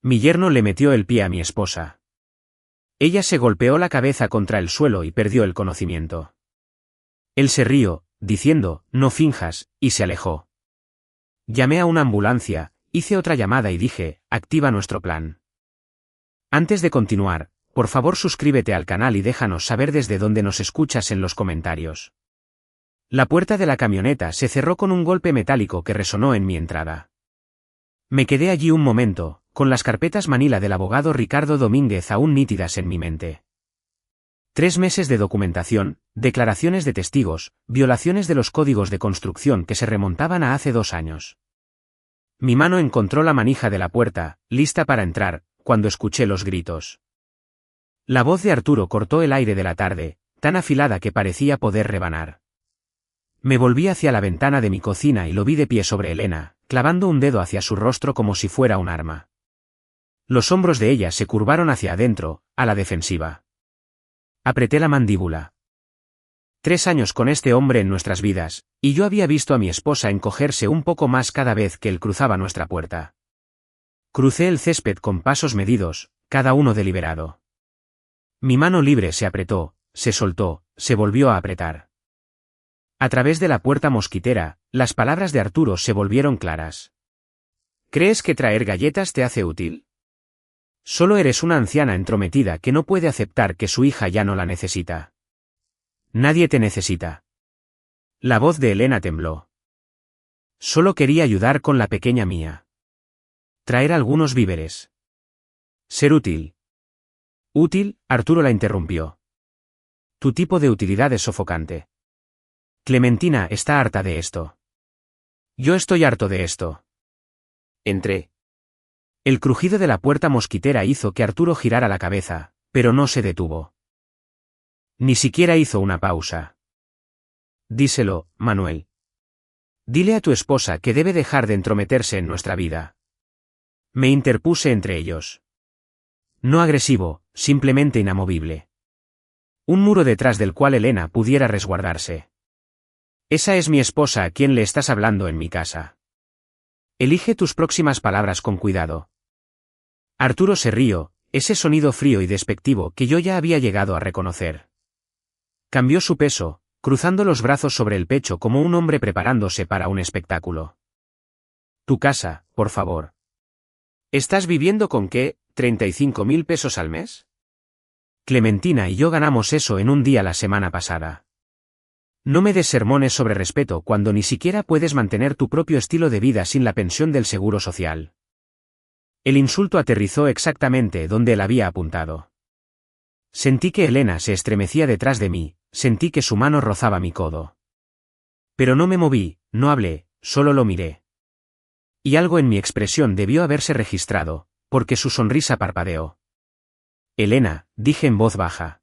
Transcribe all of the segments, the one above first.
Mi yerno le metió el pie a mi esposa. Ella se golpeó la cabeza contra el suelo y perdió el conocimiento. Él se rió, diciendo, no finjas, y se alejó. Llamé a una ambulancia, hice otra llamada y dije, activa nuestro plan. Antes de continuar, por favor suscríbete al canal y déjanos saber desde dónde nos escuchas en los comentarios. La puerta de la camioneta se cerró con un golpe metálico que resonó en mi entrada. Me quedé allí un momento, con las carpetas Manila del abogado Ricardo Domínguez aún nítidas en mi mente. 3 meses de documentación, declaraciones de testigos, violaciones de los códigos de construcción que se remontaban a hace 2 años. Mi mano encontró la manija de la puerta, lista para entrar, cuando escuché los gritos. La voz de Arturo cortó el aire de la tarde, tan afilada que parecía poder rebanar. Me volví hacia la ventana de mi cocina y lo vi de pie sobre Elena, clavando un dedo hacia su rostro como si fuera un arma. Los hombros de ella se curvaron hacia adentro, a la defensiva. Apreté la mandíbula. 3 años con este hombre en nuestras vidas, y yo había visto a mi esposa encogerse un poco más cada vez que él cruzaba nuestra puerta. Crucé el césped con pasos medidos, cada uno deliberado. Mi mano libre se apretó, se soltó, se volvió a apretar. A través de la puerta mosquitera, las palabras de Arturo se volvieron claras. ¿Crees que traer galletas te hace útil? Solo eres una anciana entrometida que no puede aceptar que su hija ya no la necesita. Nadie te necesita. La voz de Elena tembló. Solo quería ayudar con la pequeña mía. Traer algunos víveres. Ser útil. Útil, Arturo la interrumpió. Tu tipo de utilidad es sofocante. Clementina está harta de esto. Yo estoy harto de esto. Entré. El crujido de la puerta mosquitera hizo que Arturo girara la cabeza, pero no se detuvo. Ni siquiera hizo una pausa. Díselo, Manuel. Dile a tu esposa que debe dejar de entrometerse en nuestra vida. Me interpuse entre ellos. No agresivo, simplemente inamovible. Un muro detrás del cual Elena pudiera resguardarse. Esa es mi esposa a quien le estás hablando en mi casa. Elige tus próximas palabras con cuidado. Arturo se rió, ese sonido frío y despectivo que yo ya había llegado a reconocer. Cambió su peso, cruzando los brazos sobre el pecho como un hombre preparándose para un espectáculo. Tu casa, por favor. ¿Estás viviendo con qué, 35.000 pesos al mes? Clementina y yo ganamos eso en un día la semana pasada. No me des sermones sobre respeto cuando ni siquiera puedes mantener tu propio estilo de vida sin la pensión del seguro social. El insulto aterrizó exactamente donde él había apuntado. Sentí que Elena se estremecía detrás de mí, sentí que su mano rozaba mi codo. Pero no me moví, no hablé, solo lo miré. Y algo en mi expresión debió haberse registrado, porque su sonrisa parpadeó. Elena, dije en voz baja.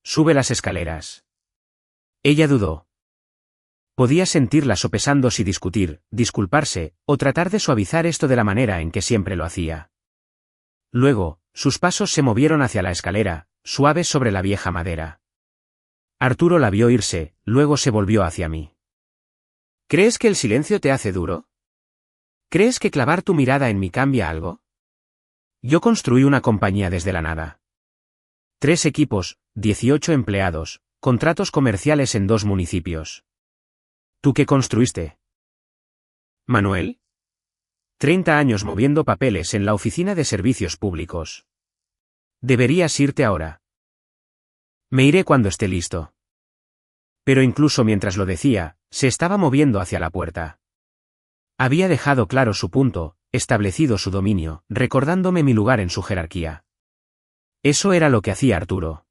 Sube las escaleras. Ella dudó. Podía sentirla sopesando si discutir, disculparse, o tratar de suavizar esto de la manera en que siempre lo hacía. Luego, sus pasos se movieron hacia la escalera, suaves sobre la vieja madera. Arturo la vio irse, luego se volvió hacia mí. ¿Crees que el silencio te hace duro? ¿Crees que clavar tu mirada en mí cambia algo? Yo construí una compañía desde la nada. 3 equipos, 18 empleados, contratos comerciales en 2 municipios. ¿Tú qué construiste? Manuel. 30 años moviendo papeles en la oficina de servicios públicos. Deberías irte ahora. Me iré cuando esté listo. Pero incluso mientras lo decía, se estaba moviendo hacia la puerta. Había dejado claro su punto, establecido su dominio, recordándome mi lugar en su jerarquía. Eso era lo que hacía Arturo.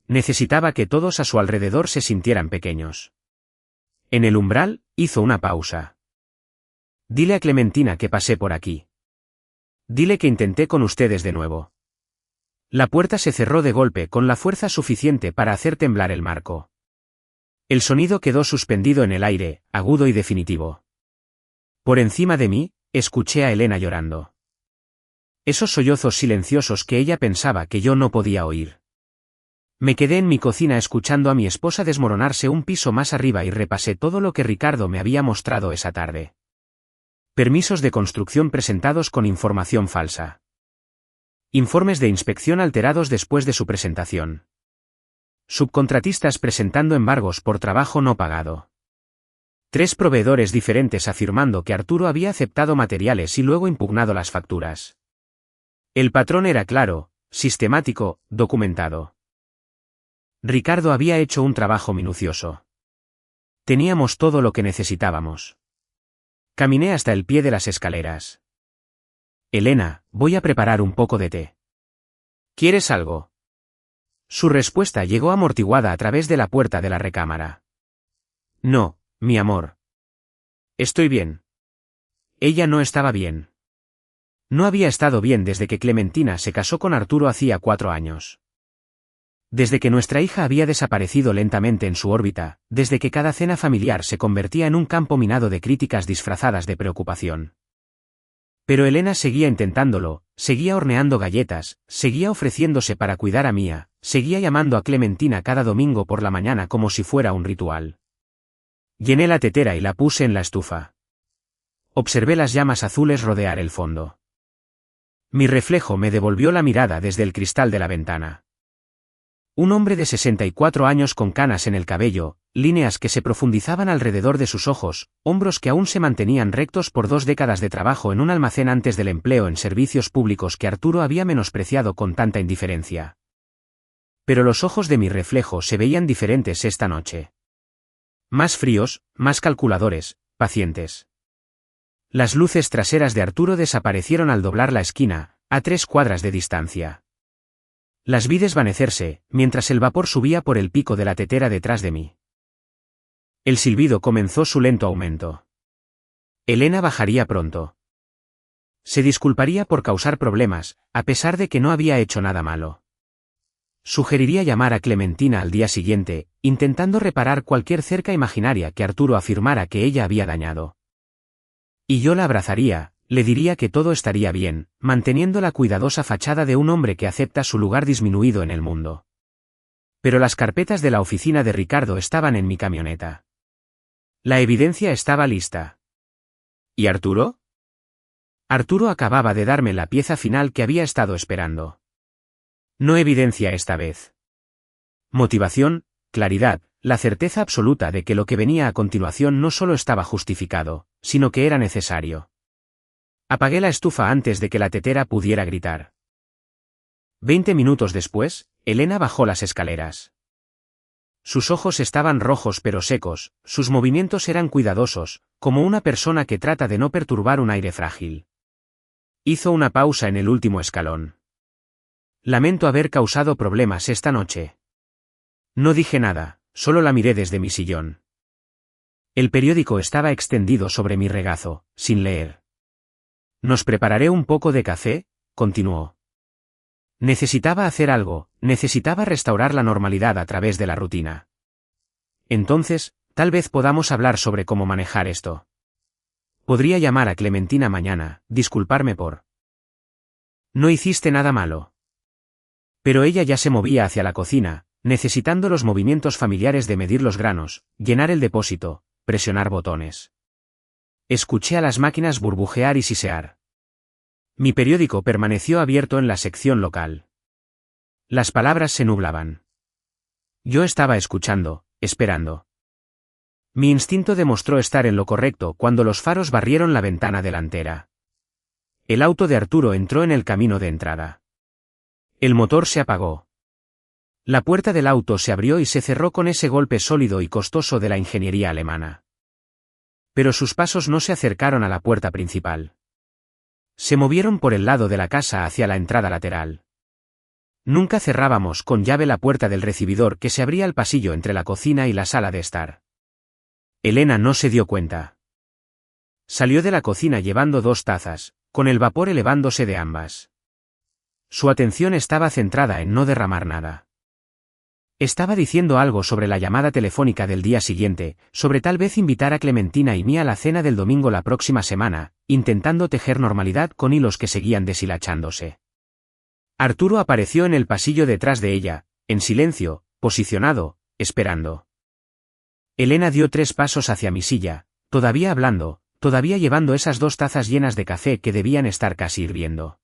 Necesitaba que todos a su alrededor se sintieran pequeños. En el umbral, hizo una pausa. Dile a Clementina que pasé por aquí. Dile que intenté con ustedes de nuevo. La puerta se cerró de golpe con la fuerza suficiente para hacer temblar el marco. El sonido quedó suspendido en el aire, agudo y definitivo. Por encima de mí, escuché a Elena llorando. Esos sollozos silenciosos que ella pensaba que yo no podía oír. Me quedé en mi cocina escuchando a mi esposa desmoronarse un piso más arriba y repasé todo lo que Ricardo me había mostrado esa tarde. Permisos de construcción presentados con información falsa. Informes de inspección alterados después de su presentación. Subcontratistas presentando embargos por trabajo no pagado. 3 proveedores diferentes afirmando que Arturo había aceptado materiales y luego impugnado las facturas. El patrón era claro, sistemático, documentado. Ricardo había hecho un trabajo minucioso. Teníamos todo lo que necesitábamos. Caminé hasta el pie de las escaleras. Elena, voy a preparar un poco de té. ¿Quieres algo? Su respuesta llegó amortiguada a través de la puerta de la recámara. No, mi amor. Estoy bien. Ella no estaba bien. No había estado bien desde que Clementina se casó con Arturo hacía 4 años. Desde que nuestra hija había desaparecido lentamente en su órbita, desde que cada cena familiar se convertía en un campo minado de críticas disfrazadas de preocupación. Pero Elena seguía intentándolo, seguía horneando galletas, seguía ofreciéndose para cuidar a Mía, seguía llamando a Clementina cada domingo por la mañana como si fuera un ritual. Llené la tetera y la puse en la estufa. Observé las llamas azules rodear el fondo. Mi reflejo me devolvió la mirada desde el cristal de la ventana. Un hombre de 64 años con canas en el cabello, líneas que se profundizaban alrededor de sus ojos, hombros que aún se mantenían rectos por 2 décadas de trabajo en un almacén antes del empleo en servicios públicos que Arturo había menospreciado con tanta indiferencia. Pero los ojos de mi reflejo se veían diferentes esta noche. Más fríos, más calculadores, pacientes. Las luces traseras de Arturo desaparecieron al doblar la esquina, a 3 cuadras de distancia. Las vi desvanecerse, mientras el vapor subía por el pico de la tetera detrás de mí. El silbido comenzó su lento aumento. Elena bajaría pronto. Se disculparía por causar problemas, a pesar de que no había hecho nada malo. Sugeriría llamar a Clementina al día siguiente, intentando reparar cualquier cerca imaginaria que Arturo afirmara que ella había dañado. Y yo la abrazaría, le diría que todo estaría bien, manteniendo la cuidadosa fachada de un hombre que acepta su lugar disminuido en el mundo. Pero las carpetas de la oficina de Ricardo estaban en mi camioneta. La evidencia estaba lista. ¿Y Arturo? Arturo acababa de darme la pieza final que había estado esperando. No evidencia esta vez. Motivación, claridad, la certeza absoluta de que lo que venía a continuación no solo estaba justificado, sino que era necesario. Apagué la estufa antes de que la tetera pudiera gritar. 20 minutos después, Elena bajó las escaleras. Sus ojos estaban rojos pero secos, sus movimientos eran cuidadosos, como una persona que trata de no perturbar un aire frágil. Hizo una pausa en el último escalón. Lamento haber causado problemas esta noche. No dije nada, solo la miré desde mi sillón. El periódico estaba extendido sobre mi regazo, sin leer. «Nos prepararé un poco de café», continuó. Necesitaba hacer algo, necesitaba restaurar la normalidad a través de la rutina. Entonces, tal vez podamos hablar sobre cómo manejar esto. Podría llamar a Clementina mañana, disculparme por... No hiciste nada malo. Pero ella ya se movía hacia la cocina, necesitando los movimientos familiares de medir los granos, llenar el depósito, presionar botones. Escuché a las máquinas burbujear y sisear. Mi periódico permaneció abierto en la sección local. Las palabras se nublaban. Yo estaba escuchando, esperando. Mi instinto demostró estar en lo correcto cuando los faros barrieron la ventana delantera. El auto de Arturo entró en el camino de entrada. El motor se apagó. La puerta del auto se abrió y se cerró con ese golpe sólido y costoso de la ingeniería alemana. Pero sus pasos no se acercaron a la puerta principal. Se movieron por el lado de la casa hacia la entrada lateral. Nunca cerrábamos con llave la puerta del recibidor que se abría al pasillo entre la cocina y la sala de estar. Elena no se dio cuenta. Salió de la cocina llevando 2 tazas, con el vapor elevándose de ambas. Su atención estaba centrada en no derramar nada. Estaba diciendo algo sobre la llamada telefónica del día siguiente, sobre tal vez invitar a Clementina y Mía a la cena del domingo la próxima semana, intentando tejer normalidad con hilos que seguían deshilachándose. Arturo apareció en el pasillo detrás de ella, en silencio, posicionado, esperando. Elena dio 3 pasos hacia mi silla, todavía hablando, todavía llevando esas 2 tazas llenas de café que debían estar casi hirviendo.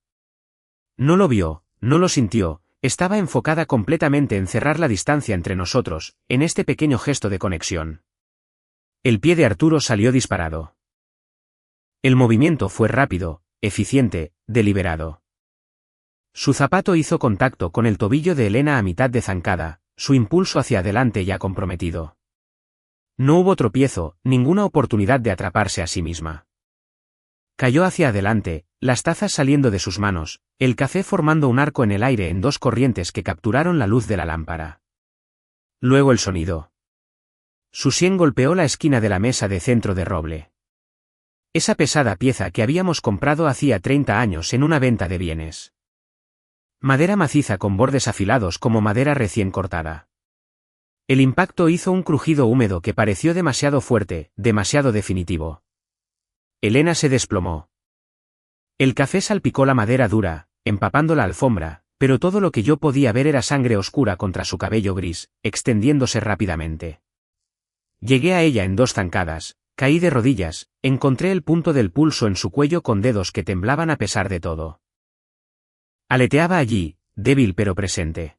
No lo vio, no lo sintió, estaba enfocada completamente en cerrar la distancia entre nosotros, en este pequeño gesto de conexión. El pie de Arturo salió disparado. El movimiento fue rápido, eficiente, deliberado. Su zapato hizo contacto con el tobillo de Elena a mitad de zancada, su impulso hacia adelante ya comprometido. No hubo tropiezo, ninguna oportunidad de atraparse a sí misma. Cayó hacia adelante, las tazas saliendo de sus manos, el café formando un arco en el aire en 2 corrientes que capturaron la luz de la lámpara. Luego el sonido. Su sien golpeó la esquina de la mesa de centro de roble. Esa pesada pieza que habíamos comprado hacía 30 años en una venta de bienes. Madera maciza con bordes afilados como madera recién cortada. El impacto hizo un crujido húmedo que pareció demasiado fuerte, demasiado definitivo. Elena se desplomó. El café salpicó la madera dura, empapando la alfombra, pero todo lo que yo podía ver era sangre oscura contra su cabello gris, extendiéndose rápidamente. Llegué a ella en 2 zancadas, caí de rodillas, encontré el punto del pulso en su cuello con dedos que temblaban a pesar de todo. Aleteaba allí, débil pero presente.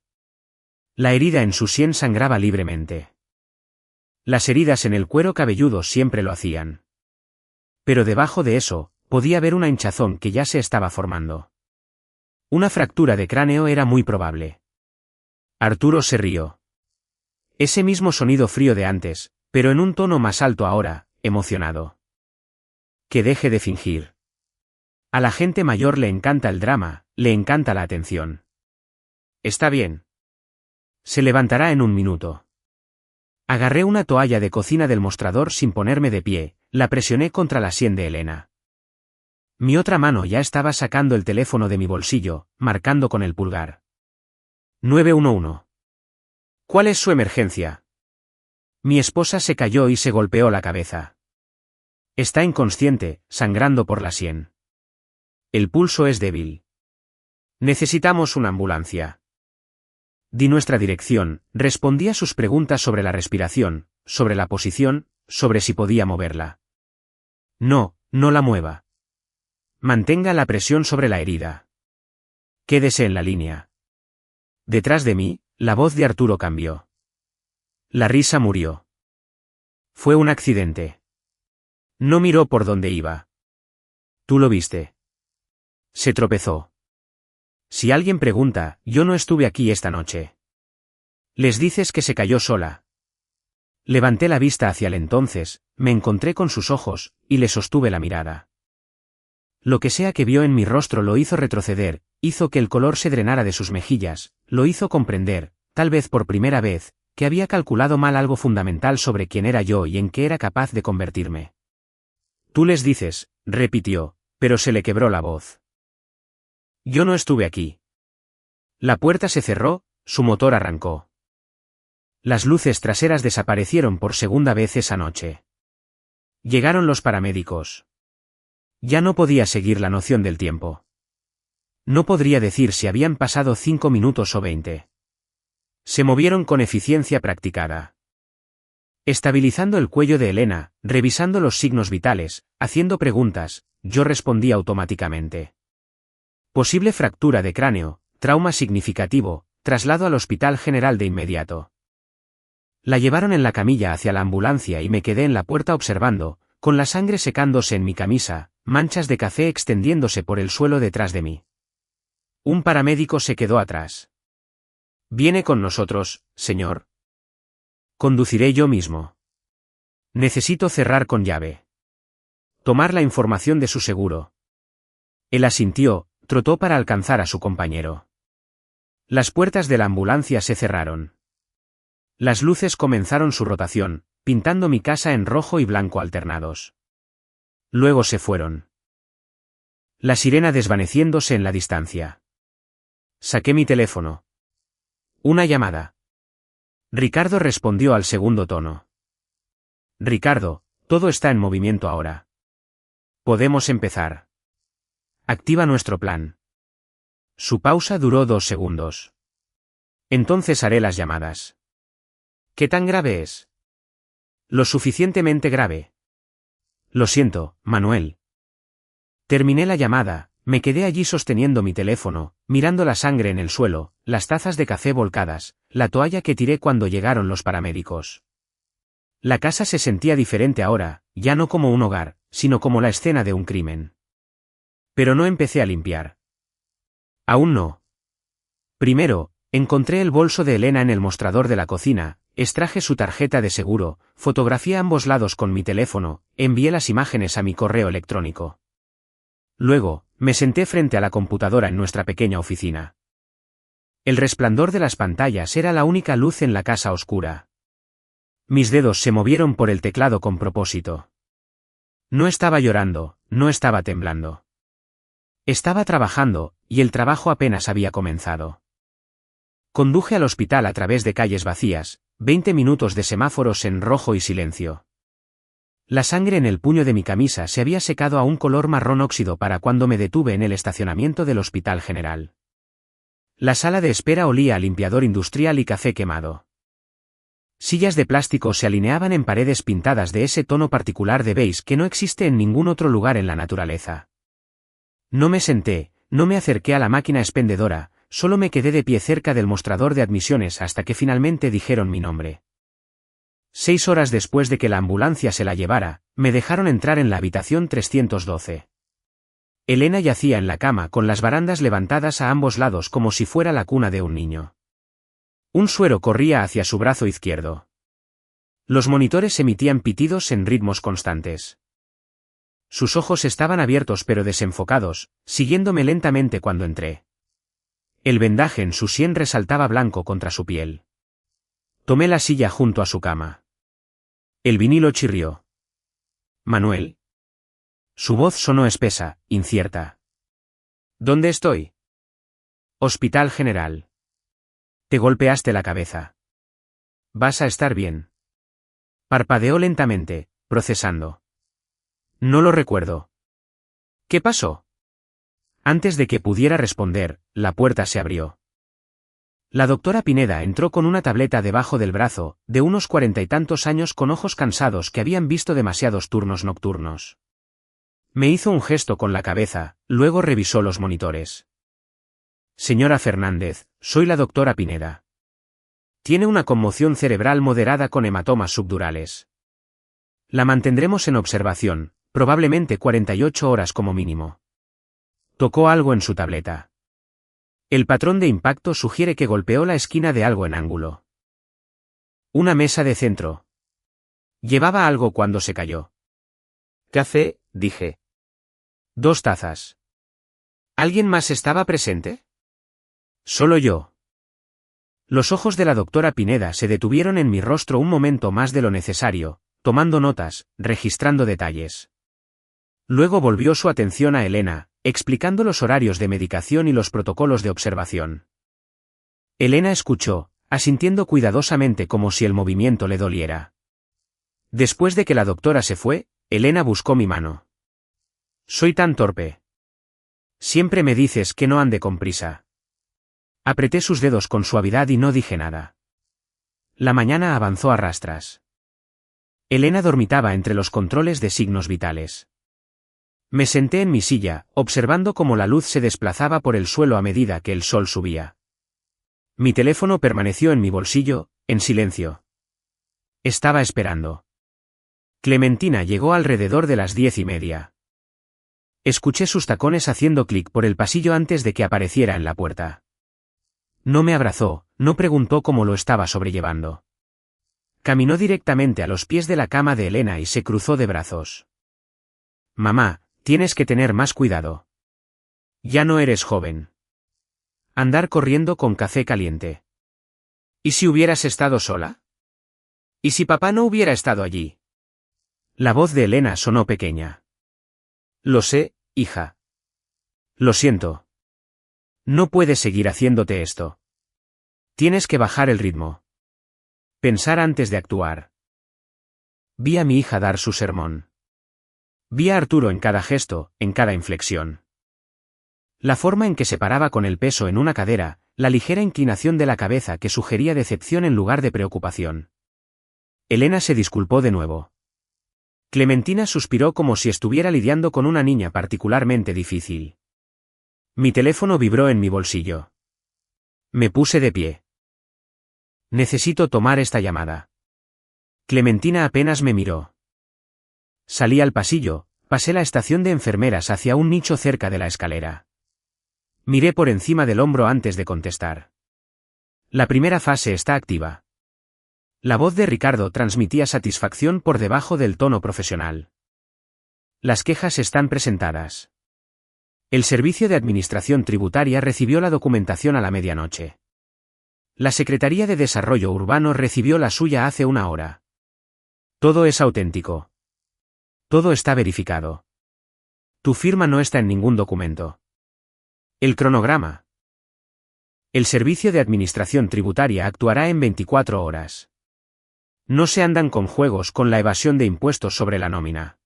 La herida en su sien sangraba libremente. Las heridas en el cuero cabelludo siempre lo hacían. Pero debajo de eso, podía ver una hinchazón que ya se estaba formando. Una fractura de cráneo era muy probable. Arturo se rió. Ese mismo sonido frío de antes, pero en un tono más alto ahora, emocionado. Que deje de fingir. A la gente mayor le encanta el drama, le encanta la atención. Está bien. Se levantará en un minuto. Agarré una toalla de cocina del mostrador sin ponerme de pie, la presioné contra la sien de Elena. Mi otra mano ya estaba sacando el teléfono de mi bolsillo, marcando con el pulgar. 911. ¿Cuál es su emergencia? Mi esposa se cayó y se golpeó la cabeza. Está inconsciente, sangrando por la sien. El pulso es débil. Necesitamos una ambulancia. Di nuestra dirección, respondí a sus preguntas sobre la respiración, sobre la posición, sobre si podía moverla. No, no la mueva. Mantenga la presión sobre la herida. Quédese en la línea. Detrás de mí, la voz de Arturo cambió. La risa murió. Fue un accidente. No miró por dónde iba. Tú lo viste. Se tropezó. Si alguien pregunta, yo no estuve aquí esta noche. Les dices que se cayó sola. Levanté la vista hacia él entonces, me encontré con sus ojos, y le sostuve la mirada. Lo que sea que vio en mi rostro lo hizo retroceder, hizo que el color se drenara de sus mejillas, lo hizo comprender, tal vez por primera vez, que había calculado mal algo fundamental sobre quién era yo y en qué era capaz de convertirme. Tú les dices, repitió, pero se le quebró la voz. Yo no estuve aquí. La puerta se cerró, su motor arrancó. Las luces traseras desaparecieron por segunda vez esa noche. Llegaron los paramédicos. Ya no podía seguir la noción del tiempo. No podría decir si habían pasado 5 minutos o 20. Se movieron con eficiencia practicada. Estabilizando el cuello de Elena, revisando los signos vitales, haciendo preguntas, yo respondí automáticamente. Posible fractura de cráneo, trauma significativo, traslado al Hospital General de inmediato. La llevaron en la camilla hacia la ambulancia y me quedé en la puerta observando, con la sangre secándose en mi camisa, manchas de café extendiéndose por el suelo detrás de mí. Un paramédico se quedó atrás. Viene con nosotros, señor. Conduciré yo mismo. Necesito cerrar con llave. Tomar la información de su seguro. Él asintió, trotó para alcanzar a su compañero. Las puertas de la ambulancia se cerraron. Las luces comenzaron su rotación, pintando mi casa en rojo y blanco alternados. Luego se fueron. La sirena desvaneciéndose en la distancia. Saqué mi teléfono. Una llamada. Ricardo respondió al segundo tono. Ricardo, todo está en movimiento ahora. Podemos empezar. Activa nuestro plan. Su pausa duró 2 segundos. Entonces haré las llamadas. ¿Qué tan grave es? Lo suficientemente grave. Lo siento, Manuel. Terminé la llamada, me quedé allí sosteniendo mi teléfono, mirando la sangre en el suelo, las tazas de café volcadas, la toalla que tiré cuando llegaron los paramédicos. La casa se sentía diferente ahora, ya no como un hogar, sino como la escena de un crimen. Pero no empecé a limpiar. Aún no. Primero, encontré el bolso de Elena en el mostrador de la cocina, extraje su tarjeta de seguro, fotografié ambos lados con mi teléfono, envié las imágenes a mi correo electrónico. Luego, me senté frente a la computadora en nuestra pequeña oficina. El resplandor de las pantallas era la única luz en la casa oscura. Mis dedos se movieron por el teclado con propósito. No estaba llorando, no estaba temblando. Estaba trabajando, y el trabajo apenas había comenzado. Conduje al hospital a través de calles vacías, 20 minutos de semáforos en rojo y silencio. La sangre en el puño de mi camisa se había secado a un color marrón óxido para cuando me detuve en el estacionamiento del Hospital General. La sala de espera olía a limpiador industrial y café quemado. Sillas de plástico se alineaban en paredes pintadas de ese tono particular de beige que no existe en ningún otro lugar en la naturaleza. No me senté, no me acerqué a la máquina expendedora, solo me quedé de pie cerca del mostrador de admisiones hasta que finalmente dijeron mi nombre. 6 horas después de que la ambulancia se la llevara, me dejaron entrar en la habitación 312. Elena yacía en la cama con las barandas levantadas a ambos lados como si fuera la cuna de un niño. Un suero corría hacia su brazo izquierdo. Los monitores emitían pitidos en ritmos constantes. Sus ojos estaban abiertos pero desenfocados, siguiéndome lentamente cuando entré. El vendaje en su sien resaltaba blanco contra su piel. Tomé la silla junto a su cama. El vinilo chirrió. Manuel. Su voz sonó espesa, incierta. ¿Dónde estoy? Hospital General. Te golpeaste la cabeza. Vas a estar bien. Parpadeó lentamente, procesando. No lo recuerdo. ¿Qué pasó? Antes de que pudiera responder, la puerta se abrió. La doctora Pineda entró con una tableta debajo del brazo, de unos 40 y tantos años con ojos cansados que habían visto demasiados turnos nocturnos. Me hizo un gesto con la cabeza, luego revisó los monitores. Señora Fernández, soy la doctora Pineda. Tiene una conmoción cerebral moderada con hematomas subdurales. La mantendremos en observación, probablemente 48 horas como mínimo. Tocó algo en su tableta. El patrón de impacto sugiere que golpeó la esquina de algo en ángulo. Una mesa de centro. Llevaba algo cuando se cayó. Café, dije. 2 tazas. ¿Alguien más estaba presente? Solo yo. Los ojos de la doctora Pineda se detuvieron en mi rostro un momento más de lo necesario, tomando notas, registrando detalles. Luego volvió su atención a Elena, explicando los horarios de medicación y los protocolos de observación. Elena escuchó, asintiendo cuidadosamente como si el movimiento le doliera. Después de que la doctora se fue, Elena buscó mi mano. Soy tan torpe. Siempre me dices que no ande con prisa. Apreté sus dedos con suavidad y no dije nada. La mañana avanzó a rastras. Elena dormitaba entre los controles de signos vitales. Me senté en mi silla, observando cómo la luz se desplazaba por el suelo a medida que el sol subía. Mi teléfono permaneció en mi bolsillo, en silencio. Estaba esperando. Clementina llegó alrededor de las 10:30. Escuché sus tacones haciendo clic por el pasillo antes de que apareciera en la puerta. No me abrazó, no preguntó cómo lo estaba sobrellevando. Caminó directamente a los pies de la cama de Elena y se cruzó de brazos. Mamá, tienes que tener más cuidado. Ya no eres joven. Andar corriendo con café caliente. ¿Y si hubieras estado sola? ¿Y si papá no hubiera estado allí? La voz de Elena sonó pequeña. Lo sé, hija. Lo siento. No puedes seguir haciéndote esto. Tienes que bajar el ritmo. Pensar antes de actuar. Vi a mi hija dar su sermón. Vi a Arturo en cada gesto, en cada inflexión. La forma en que se paraba con el peso en una cadera, la ligera inclinación de la cabeza que sugería decepción en lugar de preocupación. Elena se disculpó de nuevo. Clementina suspiró como si estuviera lidiando con una niña particularmente difícil. Mi teléfono vibró en mi bolsillo. Me puse de pie. Necesito tomar esta llamada. Clementina apenas me miró. Salí al pasillo, pasé la estación de enfermeras hacia un nicho cerca de la escalera. Miré por encima del hombro antes de contestar. La primera fase está activa. La voz de Ricardo transmitía satisfacción por debajo del tono profesional. Las quejas están presentadas. El Servicio de Administración Tributaria recibió la documentación a la medianoche. La Secretaría de Desarrollo Urbano recibió la suya hace una hora. Todo es auténtico. Todo está verificado. Tu firma no está en ningún documento. El cronograma. El Servicio de Administración Tributaria actuará en 24 horas. No se andan con juegos con la evasión de impuestos sobre la nómina.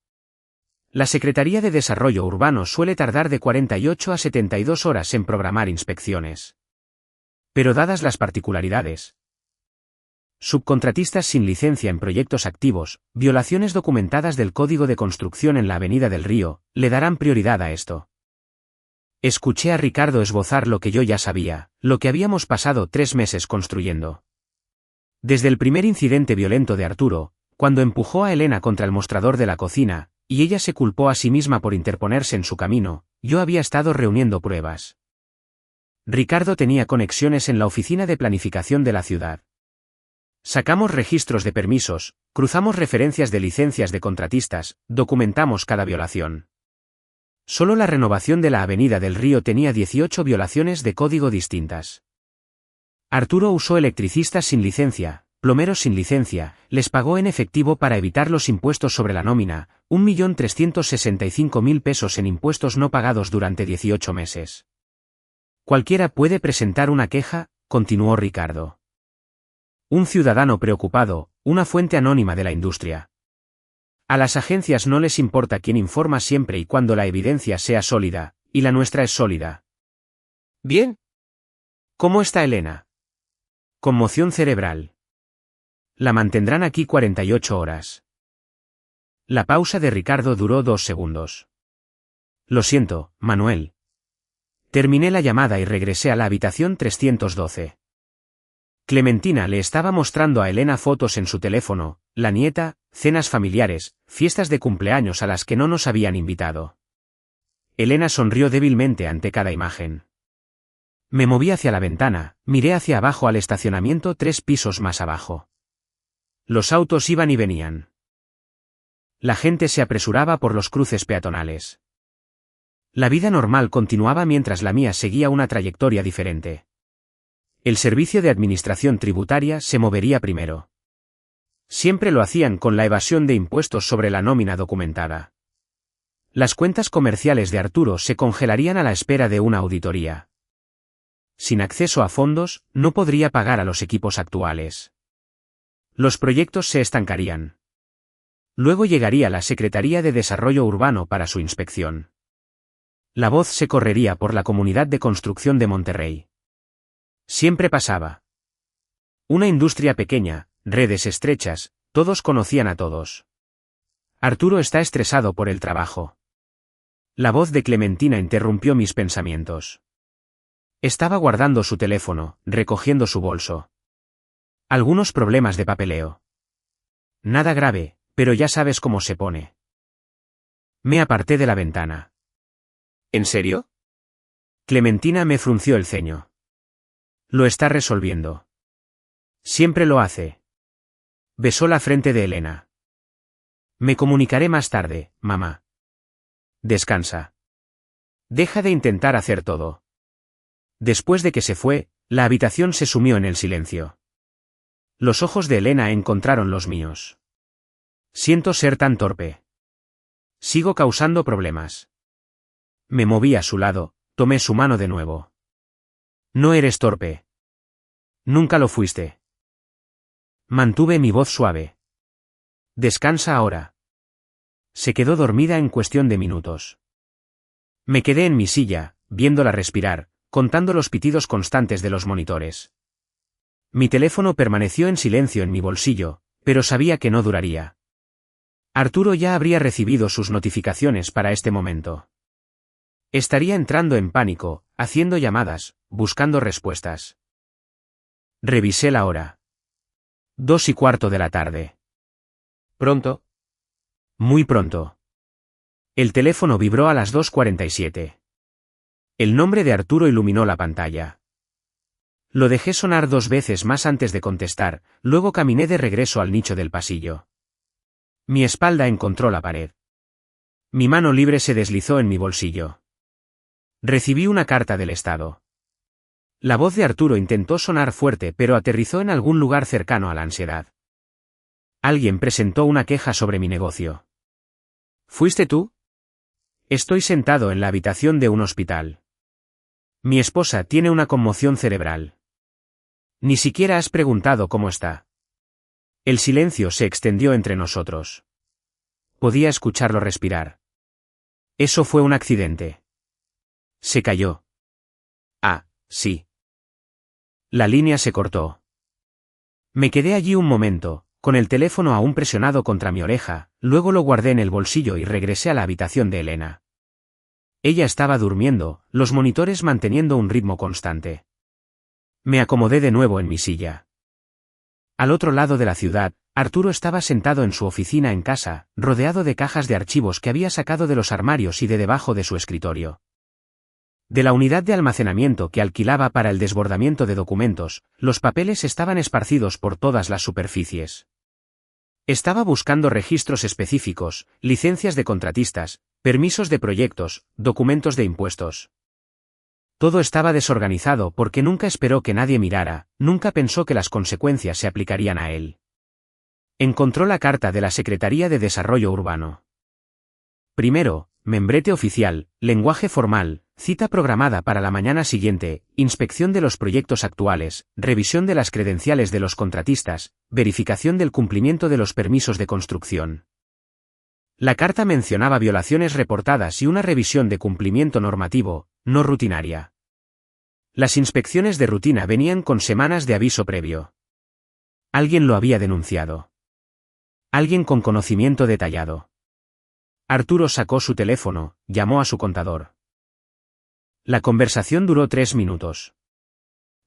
La Secretaría de Desarrollo Urbano suele tardar de 48 a 72 horas en programar inspecciones. Pero dadas las particularidades. Subcontratistas sin licencia en proyectos activos, violaciones documentadas del Código de Construcción en la Avenida del Río, le darán prioridad a esto. Escuché a Ricardo esbozar lo que yo ya sabía, lo que habíamos pasado 3 meses construyendo. Desde el primer incidente violento de Arturo, cuando empujó a Elena contra el mostrador de la cocina, y ella se culpó a sí misma por interponerse en su camino, yo había estado reuniendo pruebas. Ricardo tenía conexiones en la oficina de planificación de la ciudad. Sacamos registros de permisos, cruzamos referencias de licencias de contratistas, documentamos cada violación. Solo la renovación de la Avenida del Río tenía 18 violaciones de código distintas. Arturo usó electricistas sin licencia, plomeros sin licencia, les pagó en efectivo para evitar los impuestos sobre la nómina, 1.365.000 pesos en impuestos no pagados durante 18 meses. Cualquiera puede presentar una queja, continuó Ricardo. Un ciudadano preocupado, una fuente anónima de la industria. A las agencias no les importa quién informa siempre y cuando la evidencia sea sólida, y la nuestra es sólida. Bien. ¿Cómo está Elena? Conmoción cerebral. La mantendrán aquí 48 horas. La pausa de Ricardo duró 2 segundos. Lo siento, Manuel. Terminé la llamada y regresé a la habitación 312. Clementina le estaba mostrando a Elena fotos en su teléfono, la nieta, cenas familiares, fiestas de cumpleaños a las que no nos habían invitado. Elena sonrió débilmente ante cada imagen. Me moví hacia la ventana, miré hacia abajo al estacionamiento 3 pisos más abajo. Los autos iban y venían. La gente se apresuraba por los cruces peatonales. La vida normal continuaba mientras la mía seguía una trayectoria diferente. El Servicio de Administración Tributaria se movería primero. Siempre lo hacían con la evasión de impuestos sobre la nómina documentada. Las cuentas comerciales de Arturo se congelarían a la espera de una auditoría. Sin acceso a fondos, no podría pagar a los equipos actuales. Los proyectos se estancarían. Luego llegaría la Secretaría de Desarrollo Urbano para su inspección. La voz se correría por la Comunidad de Construcción de Monterrey. Siempre pasaba. Una industria pequeña, redes estrechas, todos conocían a todos. Arturo está estresado por el trabajo. La voz de Clementina interrumpió mis pensamientos. Estaba guardando su teléfono, recogiendo su bolso. Algunos problemas de papeleo. Nada grave, pero ya sabes cómo se pone. Me aparté de la ventana. ¿En serio? Clementina me frunció el ceño. Lo está resolviendo. Siempre lo hace. Besó la frente de Elena. Me comunicaré más tarde, mamá. Descansa. Deja de intentar hacer todo. Después de que se fue, la habitación se sumió en el silencio. Los ojos de Elena encontraron los míos. Siento ser tan torpe. Sigo causando problemas. Me moví a su lado, tomé su mano de nuevo. No eres torpe. Nunca lo fuiste. Mantuve mi voz suave. Descansa ahora. Se quedó dormida en cuestión de minutos. Me quedé en mi silla, viéndola respirar, contando los pitidos constantes de los monitores. Mi teléfono permaneció en silencio en mi bolsillo, pero sabía que no duraría. Arturo ya habría recibido sus notificaciones para este momento. Estaría entrando en pánico, haciendo llamadas, buscando respuestas. Revisé la hora. 2:15 de la tarde. ¿Pronto? Muy pronto. El teléfono vibró a las 2:47. El nombre de Arturo iluminó la pantalla. Lo dejé sonar 2 veces más antes de contestar, luego caminé de regreso al nicho del pasillo. Mi espalda encontró la pared. Mi mano libre se deslizó en mi bolsillo. Recibí una carta del Estado. La voz de Arturo intentó sonar fuerte, pero aterrizó en algún lugar cercano a la ansiedad. Alguien presentó una queja sobre mi negocio. ¿Fuiste tú? Estoy sentado en la habitación de un hospital. Mi esposa tiene una conmoción cerebral. Ni siquiera has preguntado cómo está. El silencio se extendió entre nosotros. Podía escucharlo respirar. Eso fue un accidente. Se cayó. Ah, sí. La línea se cortó. Me quedé allí un momento, con el teléfono aún presionado contra mi oreja, luego lo guardé en el bolsillo y regresé a la habitación de Elena. Ella estaba durmiendo, los monitores manteniendo un ritmo constante. Me acomodé de nuevo en mi silla. Al otro lado de la ciudad, Arturo estaba sentado en su oficina en casa, rodeado de cajas de archivos que había sacado de los armarios y de debajo de su escritorio. De la unidad de almacenamiento que alquilaba para el desbordamiento de documentos, los papeles estaban esparcidos por todas las superficies. Estaba buscando registros específicos, licencias de contratistas, permisos de proyectos, documentos de impuestos. Todo estaba desorganizado porque nunca esperó que nadie mirara, nunca pensó que las consecuencias se aplicarían a él. Encontró la carta de la Secretaría de Desarrollo Urbano. Primero, membrete oficial, lenguaje formal, cita programada para la mañana siguiente, inspección de los proyectos actuales, revisión de las credenciales de los contratistas, verificación del cumplimiento de los permisos de construcción. La carta mencionaba violaciones reportadas y una revisión de cumplimiento normativo, no rutinaria. Las inspecciones de rutina venían con semanas de aviso previo. Alguien lo había denunciado. Alguien con conocimiento detallado. Arturo sacó su teléfono, llamó a su contador. La conversación duró 3 minutos.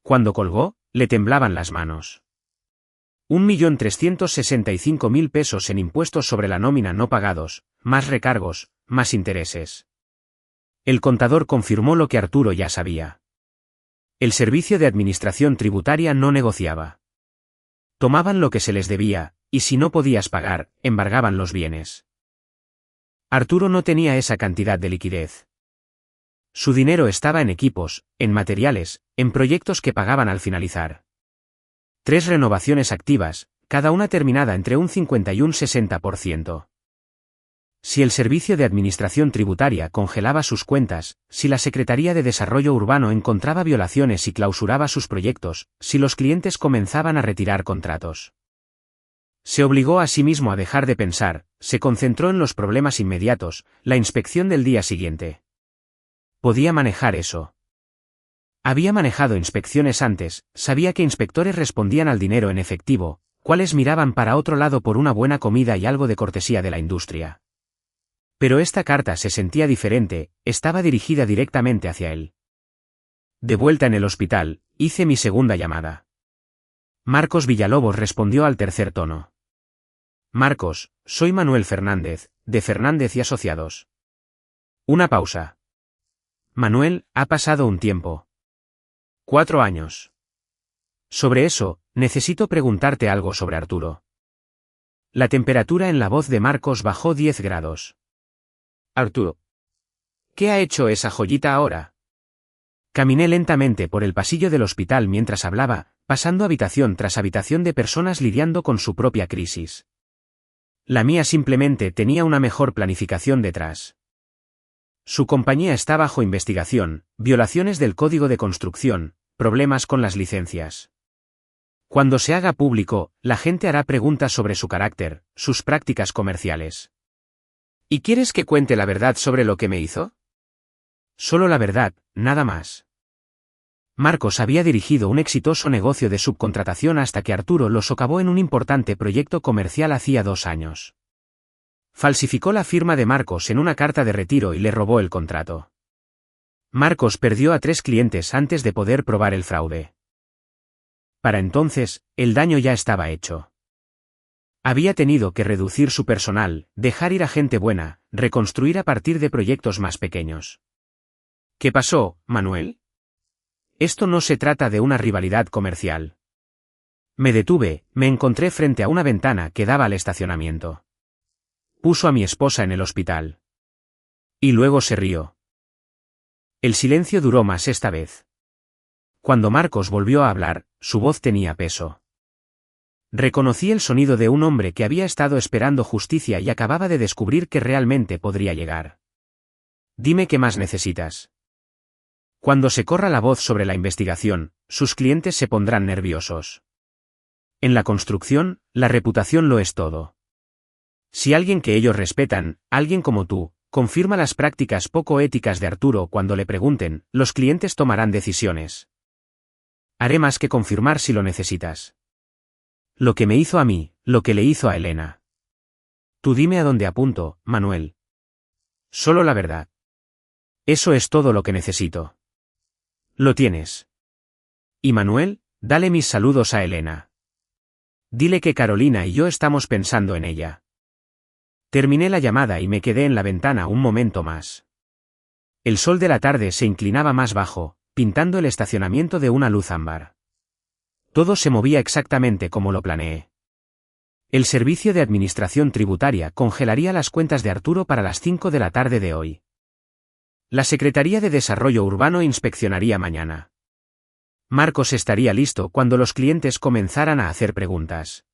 Cuando colgó, le temblaban las manos. 1.365.000 pesos en impuestos sobre la nómina no pagados, más recargos, más intereses. El contador confirmó lo que Arturo ya sabía. El servicio de administración tributaria no negociaba. Tomaban lo que se les debía, y si no podías pagar, embargaban los bienes. Arturo no tenía esa cantidad de liquidez. Su dinero estaba en equipos, en materiales, en proyectos que pagaban al finalizar. 3 renovaciones activas, cada una terminada entre un 50 y un 60%. Si el Servicio de Administración Tributaria congelaba sus cuentas, si la Secretaría de Desarrollo Urbano encontraba violaciones y clausuraba sus proyectos, si los clientes comenzaban a retirar contratos. Se obligó a sí mismo a dejar de pensar, se concentró en los problemas inmediatos, la inspección del día siguiente. Podía manejar eso. Había manejado inspecciones antes, sabía que inspectores respondían al dinero en efectivo, cuáles miraban para otro lado por una buena comida y algo de cortesía de la industria. Pero esta carta se sentía diferente, estaba dirigida directamente hacia él. De vuelta en el hospital, hice mi segunda llamada. Marcos Villalobos respondió al tercer tono. Marcos, soy Manuel Fernández, de Fernández y Asociados. Una pausa. Manuel, ha pasado un tiempo. 4 años. Sobre eso, necesito preguntarte algo sobre Arturo. La temperatura en la voz de Marcos bajó 10 grados. Arturo. ¿Qué ha hecho esa joyita ahora? Caminé lentamente por el pasillo del hospital mientras hablaba, pasando habitación tras habitación de personas lidiando con su propia crisis. La mía simplemente tenía una mejor planificación detrás. Su compañía está bajo investigación, violaciones del Código de Construcción, problemas con las licencias. Cuando se haga público, la gente hará preguntas sobre su carácter, sus prácticas comerciales. ¿Y quieres que cuente la verdad sobre lo que me hizo? Solo la verdad, nada más. Marcos había dirigido un exitoso negocio de subcontratación hasta que Arturo lo socavó en un importante proyecto comercial hacía 2 años. Falsificó la firma de Marcos en una carta de retiro y le robó el contrato. Marcos perdió a 3 clientes antes de poder probar el fraude. Para entonces, el daño ya estaba hecho. Había tenido que reducir su personal, dejar ir a gente buena, reconstruir a partir de proyectos más pequeños. ¿Qué pasó, Manuel? Esto no se trata de una rivalidad comercial. Me detuve, me encontré frente a una ventana que daba al estacionamiento. Puso a mi esposa en el hospital. Y luego se rió. El silencio duró más esta vez. Cuando Marcos volvió a hablar, su voz tenía peso. Reconocí el sonido de un hombre que había estado esperando justicia y acababa de descubrir que realmente podría llegar. Dime qué más necesitas. Cuando se corra la voz sobre la investigación, sus clientes se pondrán nerviosos. En la construcción, la reputación lo es todo. Si alguien que ellos respetan, alguien como tú, confirma las prácticas poco éticas de Arturo cuando le pregunten, los clientes tomarán decisiones. Haré más que confirmar si lo necesitas. Lo que me hizo a mí, lo que le hizo a Elena. Tú dime a dónde apunto, Manuel. Solo la verdad. Eso es todo lo que necesito. Lo tienes. Y Manuel, dale mis saludos a Elena. Dile que Carolina y yo estamos pensando en ella. Terminé la llamada y me quedé en la ventana un momento más. El sol de la tarde se inclinaba más bajo, pintando el estacionamiento de una luz ámbar. Todo se movía exactamente como lo planeé. El Servicio de Administración Tributaria congelaría las cuentas de Arturo para las 5 de la tarde de hoy. La Secretaría de Desarrollo Urbano inspeccionaría mañana. Marcos estaría listo cuando los clientes comenzaran a hacer preguntas.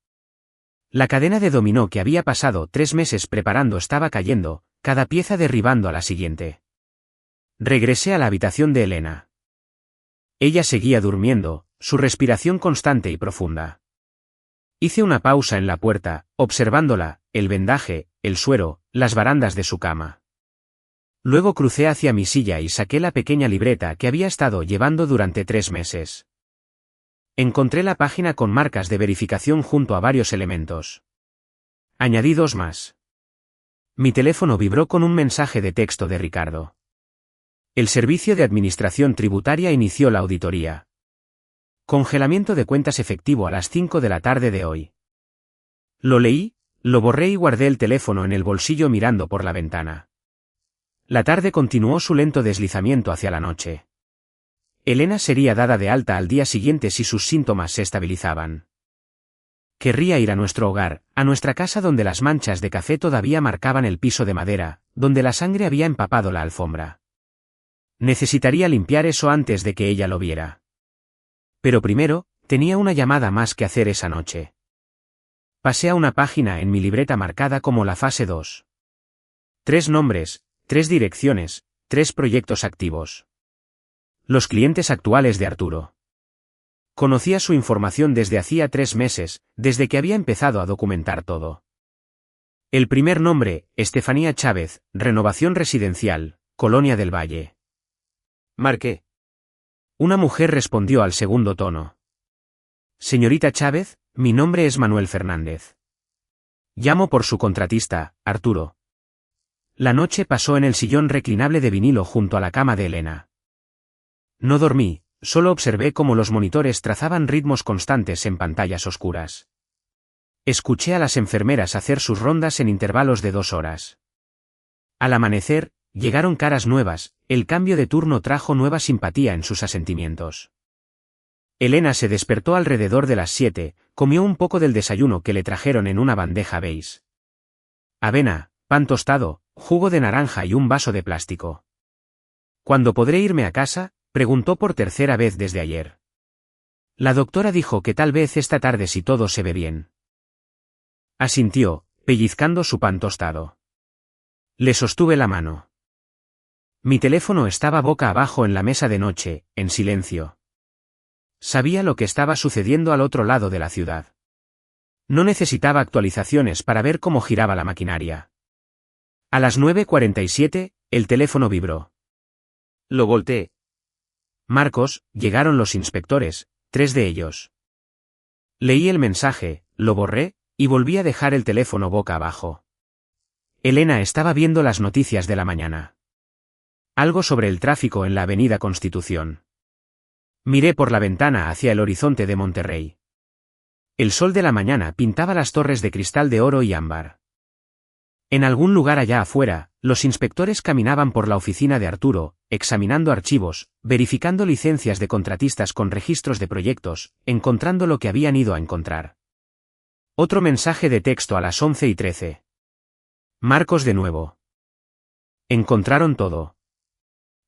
La cadena de dominó que había pasado 3 meses preparando estaba cayendo, cada pieza derribando a la siguiente. Regresé a la habitación de Elena. Ella seguía durmiendo, su respiración constante y profunda. Hice una pausa en la puerta, observándola, el vendaje, el suero, las barandas de su cama. Luego crucé hacia mi silla y saqué la pequeña libreta que había estado llevando durante 3 meses. Encontré la página con marcas de verificación junto a varios elementos. Añadí 2 más. Mi teléfono vibró con un mensaje de texto de Ricardo. El Servicio de Administración Tributaria inició la auditoría. Congelamiento de cuentas efectivo a las 5 de la tarde de hoy. Lo leí, lo borré y guardé el teléfono en el bolsillo mirando por la ventana. La tarde continuó su lento deslizamiento hacia la noche. Elena sería dada de alta al día siguiente si sus síntomas se estabilizaban. Querría ir a nuestro hogar, a nuestra casa donde las manchas de café todavía marcaban el piso de madera, donde la sangre había empapado la alfombra. Necesitaría limpiar eso antes de que ella lo viera. Pero primero, tenía una llamada más que hacer esa noche. Pasé a una página en mi libreta marcada como la fase 2. 3 nombres, 3 direcciones, 3 proyectos activos. Los clientes actuales de Arturo. Conocía su información desde hacía 3 meses, desde que había empezado a documentar todo. El primer nombre, Estefanía Chávez, Renovación Residencial, Colonia del Valle. Marqué. Una mujer respondió al segundo tono. Señorita Chávez, mi nombre es Manuel Fernández. Llamo por su contratista, Arturo. La noche pasó en el sillón reclinable de vinilo junto a la cama de Elena. No dormí, solo observé cómo los monitores trazaban ritmos constantes en pantallas oscuras. Escuché a las enfermeras hacer sus rondas en intervalos de 2 horas. Al amanecer, llegaron caras nuevas, el cambio de turno trajo nueva simpatía en sus asentimientos. Elena se despertó alrededor de las 7, comió un poco del desayuno que le trajeron en una bandeja beige. Avena, pan tostado, jugo de naranja y un vaso de plástico. ¿Cuándo podré irme a casa?, preguntó por tercera vez desde ayer. La doctora dijo que tal vez esta tarde si todo se ve bien. Asintió, pellizcando su pan tostado. Le sostuve la mano. Mi teléfono estaba boca abajo en la mesa de noche, en silencio. Sabía lo que estaba sucediendo al otro lado de la ciudad. No necesitaba actualizaciones para ver cómo giraba la maquinaria. A las 9:47, el teléfono vibró. Lo volteé. Marcos, llegaron los inspectores, 3 de ellos. Leí el mensaje, lo borré, y volví a dejar el teléfono boca abajo. Elena estaba viendo las noticias de la mañana. Algo sobre el tráfico en la Avenida Constitución. Miré por la ventana hacia el horizonte de Monterrey. El sol de la mañana pintaba las torres de cristal de oro y ámbar. En algún lugar allá afuera, los inspectores caminaban por la oficina de Arturo, examinando archivos, verificando licencias de contratistas con registros de proyectos, encontrando lo que habían ido a encontrar. Otro mensaje de texto a las 11:13. Marcos de nuevo. Encontraron todo.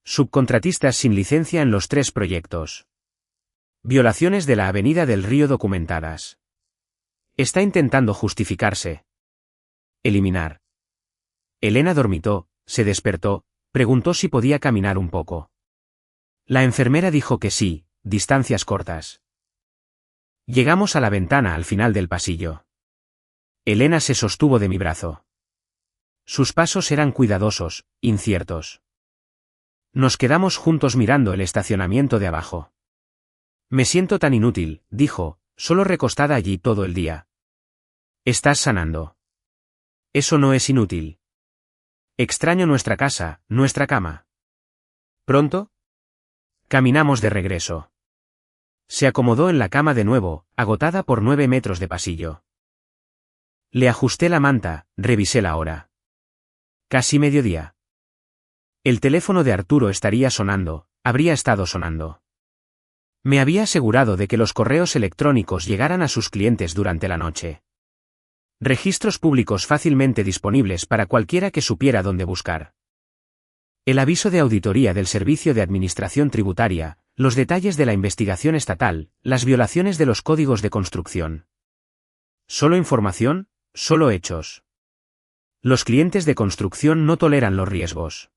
Subcontratistas sin licencia en los 3 proyectos. Violaciones de la Avenida del Río documentadas. Está intentando justificarse. Eliminar. Elena dormitó, se despertó, preguntó si podía caminar un poco. La enfermera dijo que sí, distancias cortas. Llegamos a la ventana al final del pasillo. Elena se sostuvo de mi brazo. Sus pasos eran cuidadosos, inciertos. Nos quedamos juntos mirando el estacionamiento de abajo. Me siento tan inútil, dijo, solo recostada allí todo el día. Estás sanando. Eso no es inútil. Extraño nuestra casa, nuestra cama. ¿Pronto? Caminamos de regreso. Se acomodó en la cama de nuevo, agotada por 9 metros de pasillo. Le ajusté la manta, revisé la hora. Casi mediodía. El teléfono de Arturo estaría sonando, habría estado sonando. Me había asegurado de que los correos electrónicos llegaran a sus clientes durante la noche. Registros públicos fácilmente disponibles para cualquiera que supiera dónde buscar. El aviso de auditoría del Servicio de Administración Tributaria, los detalles de la investigación estatal, las violaciones de los códigos de construcción. ¿Solo información? Solo hechos. Los clientes de construcción no toleran los riesgos.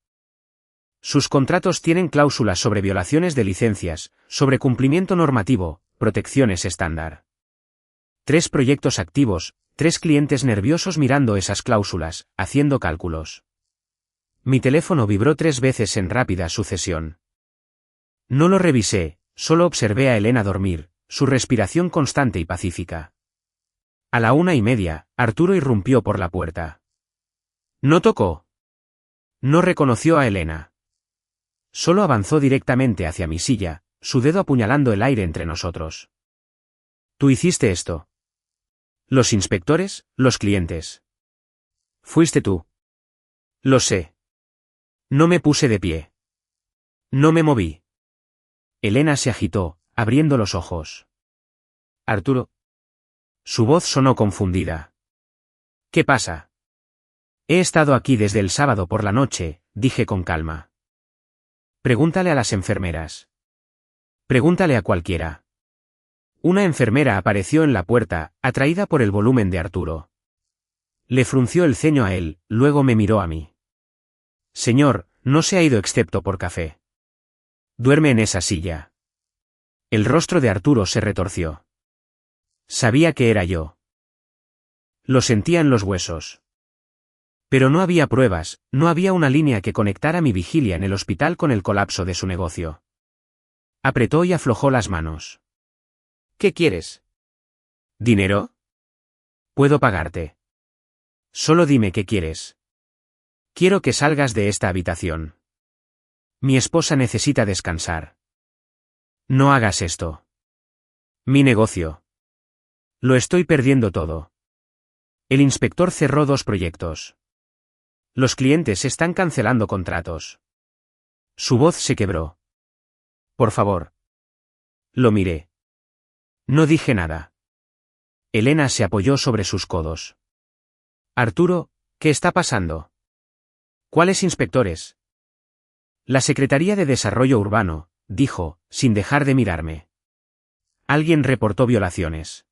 Sus contratos tienen cláusulas sobre violaciones de licencias, sobre cumplimiento normativo, protecciones estándar. 3 proyectos activos, 3 clientes nerviosos mirando esas cláusulas, haciendo cálculos. Mi teléfono vibró 3 veces en rápida sucesión. No lo revisé, solo observé a Elena dormir, su respiración constante y pacífica. A la 1:30, Arturo irrumpió por la puerta. No tocó. No reconoció a Elena. Solo avanzó directamente hacia mi silla, su dedo apuñalando el aire entre nosotros. ¿Tú hiciste esto? ¿Los inspectores, los clientes? Fuiste tú. Lo sé. No me puse de pie. No me moví. Elena se agitó, abriendo los ojos. Arturo. Su voz sonó confundida. ¿Qué pasa? He estado aquí desde el sábado por la noche, dije con calma. Pregúntale a las enfermeras. Pregúntale a cualquiera. Una enfermera apareció en la puerta, atraída por el volumen de Arturo. Le frunció el ceño a él, luego me miró a mí. Señor, no se ha ido excepto por café. Duerme en esa silla. El rostro de Arturo se retorció. Sabía que era yo. Lo sentía en los huesos. Pero no había pruebas, no había una línea que conectara mi vigilia en el hospital con el colapso de su negocio. Apretó y aflojó las manos. ¿Qué quieres? ¿Dinero? Puedo pagarte. Solo dime qué quieres. Quiero que salgas de esta habitación. Mi esposa necesita descansar. No hagas esto. Mi negocio. Lo estoy perdiendo todo. El inspector cerró 2 proyectos. Los clientes están cancelando contratos. Su voz se quebró. Por favor. Lo miré. No dije nada. Elena se apoyó sobre sus codos. Arturo, ¿qué está pasando? ¿Cuáles inspectores? La Secretaría de Desarrollo Urbano, dijo, sin dejar de mirarme. Alguien reportó violaciones.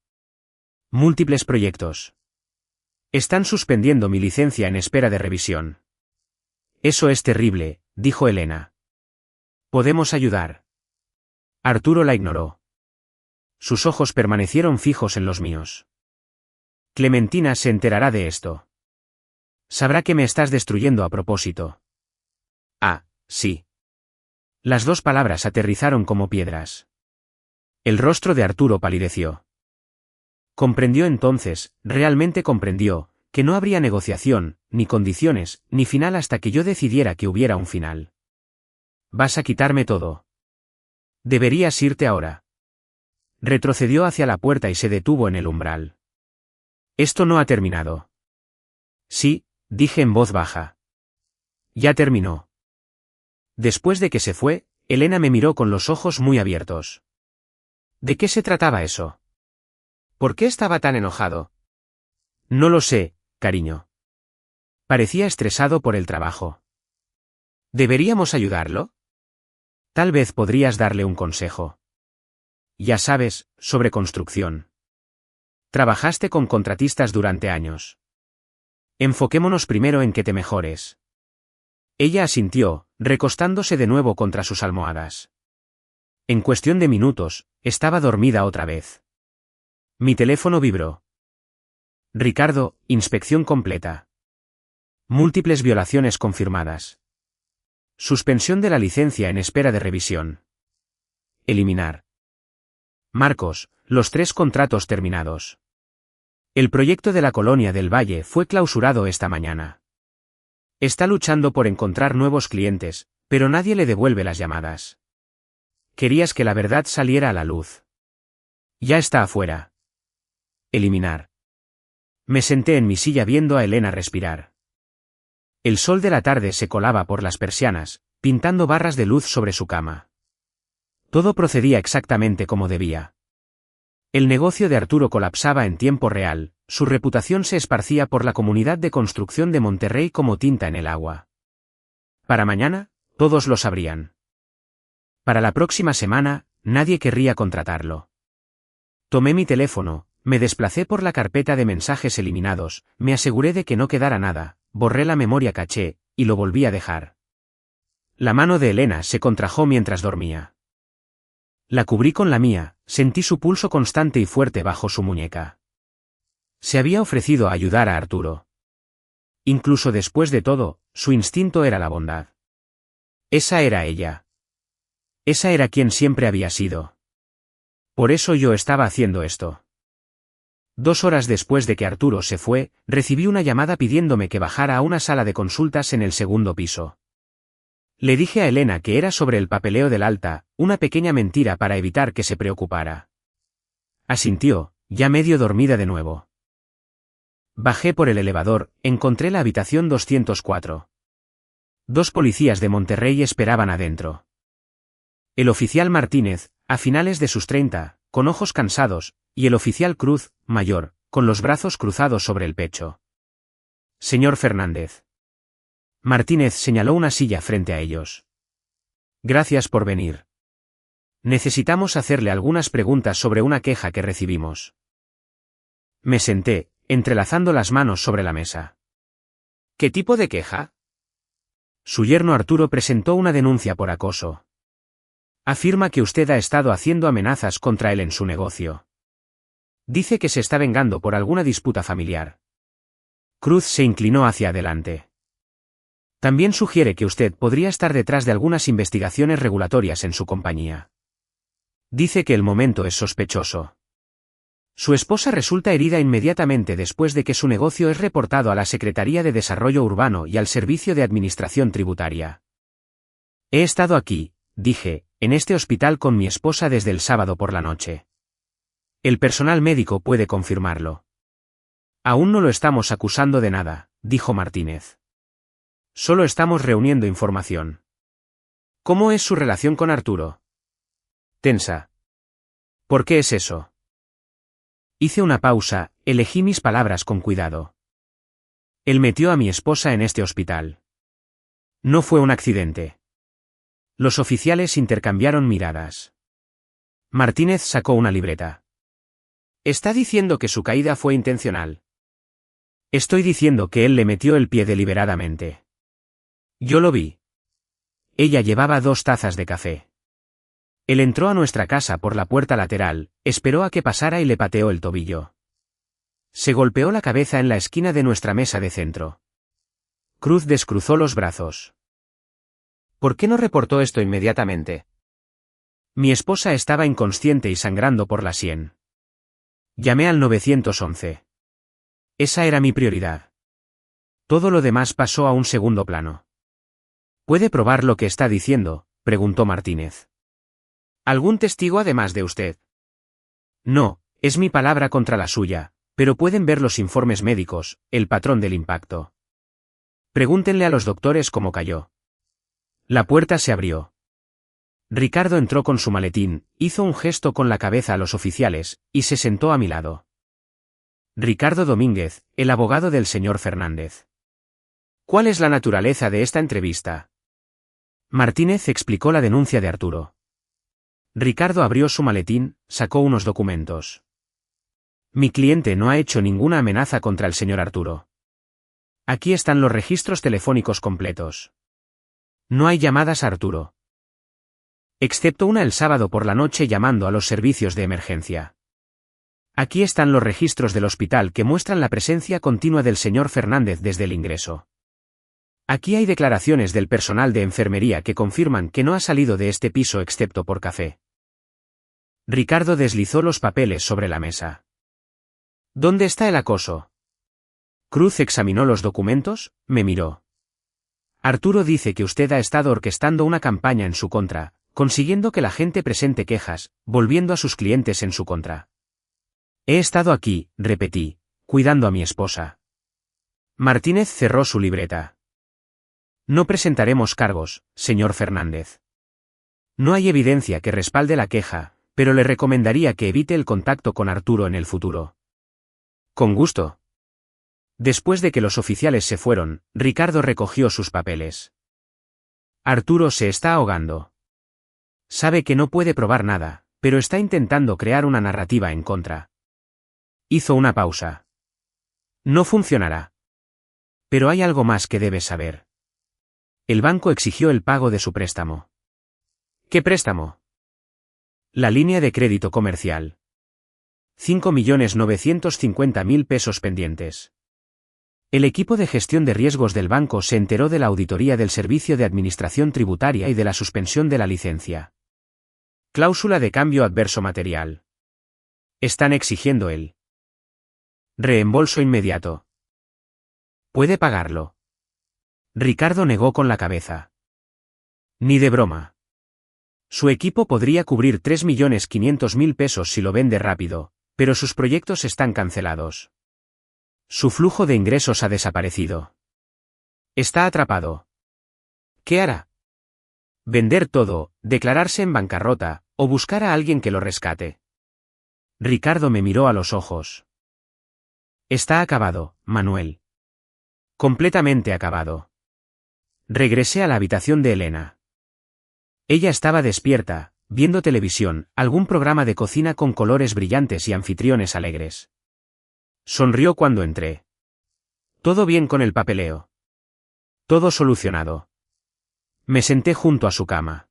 Múltiples proyectos. Están suspendiendo mi licencia en espera de revisión. Eso es terrible, dijo Elena. ¿Podemos ayudar? Arturo la ignoró. Sus ojos permanecieron fijos en los míos. Clementina se enterará de esto. Sabrá que me estás destruyendo a propósito. Ah, sí. Las 2 palabras aterrizaron como piedras. El rostro de Arturo palideció. Comprendió entonces, realmente comprendió, que no habría negociación, ni condiciones, ni final hasta que yo decidiera que hubiera un final. Vas a quitarme todo. Deberías irte ahora. Retrocedió hacia la puerta y se detuvo en el umbral. Esto no ha terminado. Sí, dije en voz baja. Ya terminó. Después de que se fue, Elena me miró con los ojos muy abiertos. ¿De qué se trataba eso? ¿Por qué estaba tan enojado? No lo sé, cariño. Parecía estresado por el trabajo. ¿Deberíamos ayudarlo? Tal vez podrías darle un consejo. Ya sabes, sobre construcción. Trabajaste con contratistas durante años. Enfoquémonos primero en que te mejores. Ella asintió, recostándose de nuevo contra sus almohadas. En cuestión de minutos, estaba dormida otra vez. Mi teléfono vibró. Ricardo, inspección completa. Múltiples violaciones confirmadas. Suspensión de la licencia en espera de revisión. Eliminar. Marcos, los 3 contratos terminados. El proyecto de la Colonia del Valle fue clausurado esta mañana. Está luchando por encontrar nuevos clientes, pero nadie le devuelve las llamadas. Querías que la verdad saliera a la luz. Ya está afuera. Eliminar. Me senté en mi silla viendo a Elena respirar. El sol de la tarde se colaba por las persianas, pintando barras de luz sobre su cama. Todo procedía exactamente como debía. El negocio de Arturo colapsaba en tiempo real, su reputación se esparcía por la comunidad de construcción de Monterrey como tinta en el agua. Para mañana, todos lo sabrían. Para la próxima semana, nadie querría contratarlo. Tomé mi teléfono, me desplacé por la carpeta de mensajes eliminados, me aseguré de que no quedara nada, borré la memoria caché, y lo volví a dejar. La mano de Elena se contrajo mientras dormía. La cubrí con la mía, sentí su pulso constante y fuerte bajo su muñeca. Se había ofrecido a ayudar a Arturo. Incluso después de todo, su instinto era la bondad. Esa era ella. Esa era quien siempre había sido. Por eso yo estaba haciendo esto. 2 horas después de que Arturo se fue, recibí una llamada pidiéndome que bajara a una sala de consultas en el 2º piso. Le dije a Elena que era sobre el papeleo del alta, una pequeña mentira para evitar que se preocupara. Asintió, ya medio dormida de nuevo. Bajé por el elevador, encontré la habitación 204. 2 policías de Monterrey esperaban adentro. El oficial Martínez, a finales de sus 30, con ojos cansados, y el oficial Cruz, mayor, con los brazos cruzados sobre el pecho. Señor Fernández. Martínez señaló una silla frente a ellos. Gracias por venir. Necesitamos hacerle algunas preguntas sobre una queja que recibimos. Me senté, entrelazando las manos sobre la mesa. ¿Qué tipo de queja? Su yerno Arturo presentó una denuncia por acoso. Afirma que usted ha estado haciendo amenazas contra él en su negocio. Dice que se está vengando por alguna disputa familiar. Cruz se inclinó hacia adelante. También sugiere que usted podría estar detrás de algunas investigaciones regulatorias en su compañía. Dice que el momento es sospechoso. Su esposa resulta herida inmediatamente después de que su negocio es reportado a la Secretaría de Desarrollo Urbano y al Servicio de Administración Tributaria. He estado aquí, dije, en este hospital con mi esposa desde el sábado por la noche. El personal médico puede confirmarlo. Aún no lo estamos acusando de nada, dijo Martínez. Solo estamos reuniendo información. ¿Cómo es su relación con Arturo? Tensa. ¿Por qué es eso? Hice una pausa, elegí mis palabras con cuidado. Él metió a mi esposa en este hospital. No fue un accidente. Los oficiales intercambiaron miradas. Martínez sacó una libreta. ¿Está diciendo que su caída fue intencional? Estoy diciendo que él le metió el pie deliberadamente. Yo lo vi. Ella llevaba 2 tazas de café. Él entró a nuestra casa por la puerta lateral, esperó a que pasara y le pateó el tobillo. Se golpeó la cabeza en la esquina de nuestra mesa de centro. Cruz descruzó los brazos. ¿Por qué no reportó esto inmediatamente? Mi esposa estaba inconsciente y sangrando por la sien. Llamé al 911. Esa era mi prioridad. Todo lo demás pasó a un segundo plano. ¿Puede probar lo que está diciendo?, preguntó Martínez. ¿Algún testigo además de usted? No, es mi palabra contra la suya, pero pueden ver los informes médicos, el patrón del impacto. Pregúntenle a los doctores cómo cayó. La puerta se abrió. Ricardo entró con su maletín, hizo un gesto con la cabeza a los oficiales, y se sentó a mi lado. Ricardo Domínguez, el abogado del señor Fernández. ¿Cuál es la naturaleza de esta entrevista? Martínez explicó la denuncia de Arturo. Ricardo abrió su maletín, sacó unos documentos. Mi cliente no ha hecho ninguna amenaza contra el señor Arturo. Aquí están los registros telefónicos completos. No hay llamadas a Arturo. Excepto una el sábado por la noche llamando a los servicios de emergencia. Aquí están los registros del hospital que muestran la presencia continua del señor Fernández desde el ingreso. Aquí hay declaraciones del personal de enfermería que confirman que no ha salido de este piso excepto por café. Ricardo deslizó los papeles sobre la mesa. ¿Dónde está el acoso? Cruz examinó los documentos, me miró. Arturo dice que usted ha estado orquestando una campaña en su contra, consiguiendo que la gente presente quejas, volviendo a sus clientes en su contra. He estado aquí, repetí, cuidando a mi esposa. Martínez cerró su libreta. No presentaremos cargos, señor Fernández. No hay evidencia que respalde la queja, pero le recomendaría que evite el contacto con Arturo en el futuro. Con gusto. Después de que los oficiales se fueron, Ricardo recogió sus papeles. Arturo se está ahogando. Sabe que no puede probar nada, pero está intentando crear una narrativa en contra. Hizo una pausa. No funcionará. Pero hay algo más que debes saber. El banco exigió el pago de su préstamo. ¿Qué préstamo? La línea de crédito comercial. 5.950.000 pesos pendientes. El equipo de gestión de riesgos del banco se enteró de la auditoría del Servicio de Administración Tributaria y de la suspensión de la licencia. Cláusula de cambio adverso material. Están exigiendo el reembolso inmediato. ¿Puede pagarlo? Ricardo negó con la cabeza. Ni de broma. Su equipo podría cubrir 3.500.000 pesos si lo vende rápido, pero sus proyectos están cancelados. Su flujo de ingresos ha desaparecido. Está atrapado. ¿Qué hará? Vender todo, declararse en bancarrota, o buscar a alguien que lo rescate. Ricardo me miró a los ojos. Está acabado, Manuel. Completamente acabado. Regresé a la habitación de Elena. Ella estaba despierta, viendo televisión, algún programa de cocina con colores brillantes y anfitriones alegres. Sonrió cuando entré. Todo bien con el papeleo. Todo solucionado. Me senté junto a su cama.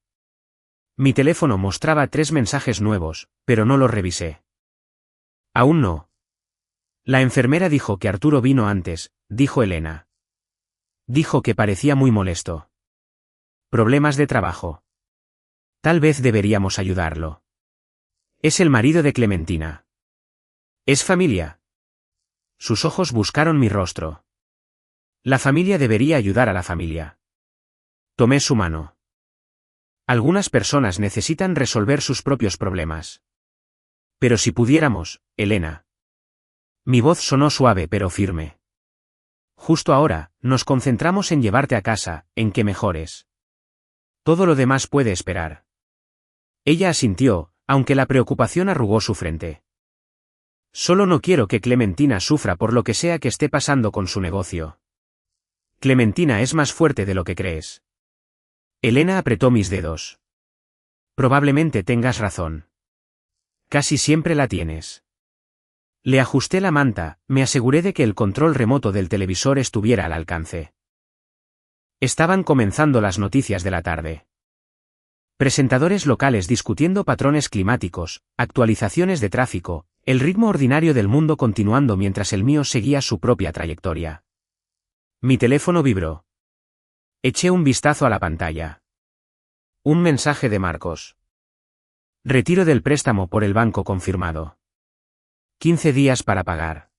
Mi teléfono mostraba 3 mensajes nuevos, pero no los revisé. Aún no. La enfermera dijo que Arturo vino antes, dijo Elena. Dijo que parecía muy molesto. Problemas de trabajo. Tal vez deberíamos ayudarlo. Es el marido de Clementina. ¿Es familia? Sus ojos buscaron mi rostro. La familia debería ayudar a la familia. Tomé su mano. Algunas personas necesitan resolver sus propios problemas. Pero si pudiéramos, Elena. Mi voz sonó suave pero firme. Justo ahora, nos concentramos en llevarte a casa, en que mejores. Todo lo demás puede esperar. Ella asintió, aunque la preocupación arrugó su frente. Solo no quiero que Clementina sufra por lo que sea que esté pasando con su negocio. Clementina es más fuerte de lo que crees. Elena apretó mis dedos. Probablemente tengas razón. Casi siempre la tienes. Le ajusté la manta, me aseguré de que el control remoto del televisor estuviera al alcance. Estaban comenzando las noticias de la tarde. Presentadores locales discutiendo patrones climáticos, actualizaciones de tráfico, el ritmo ordinario del mundo continuando mientras el mío seguía su propia trayectoria. Mi teléfono vibró. Eché un vistazo a la pantalla. Un mensaje de Marcos. Retiro del préstamo por el banco confirmado. 15 días para pagar.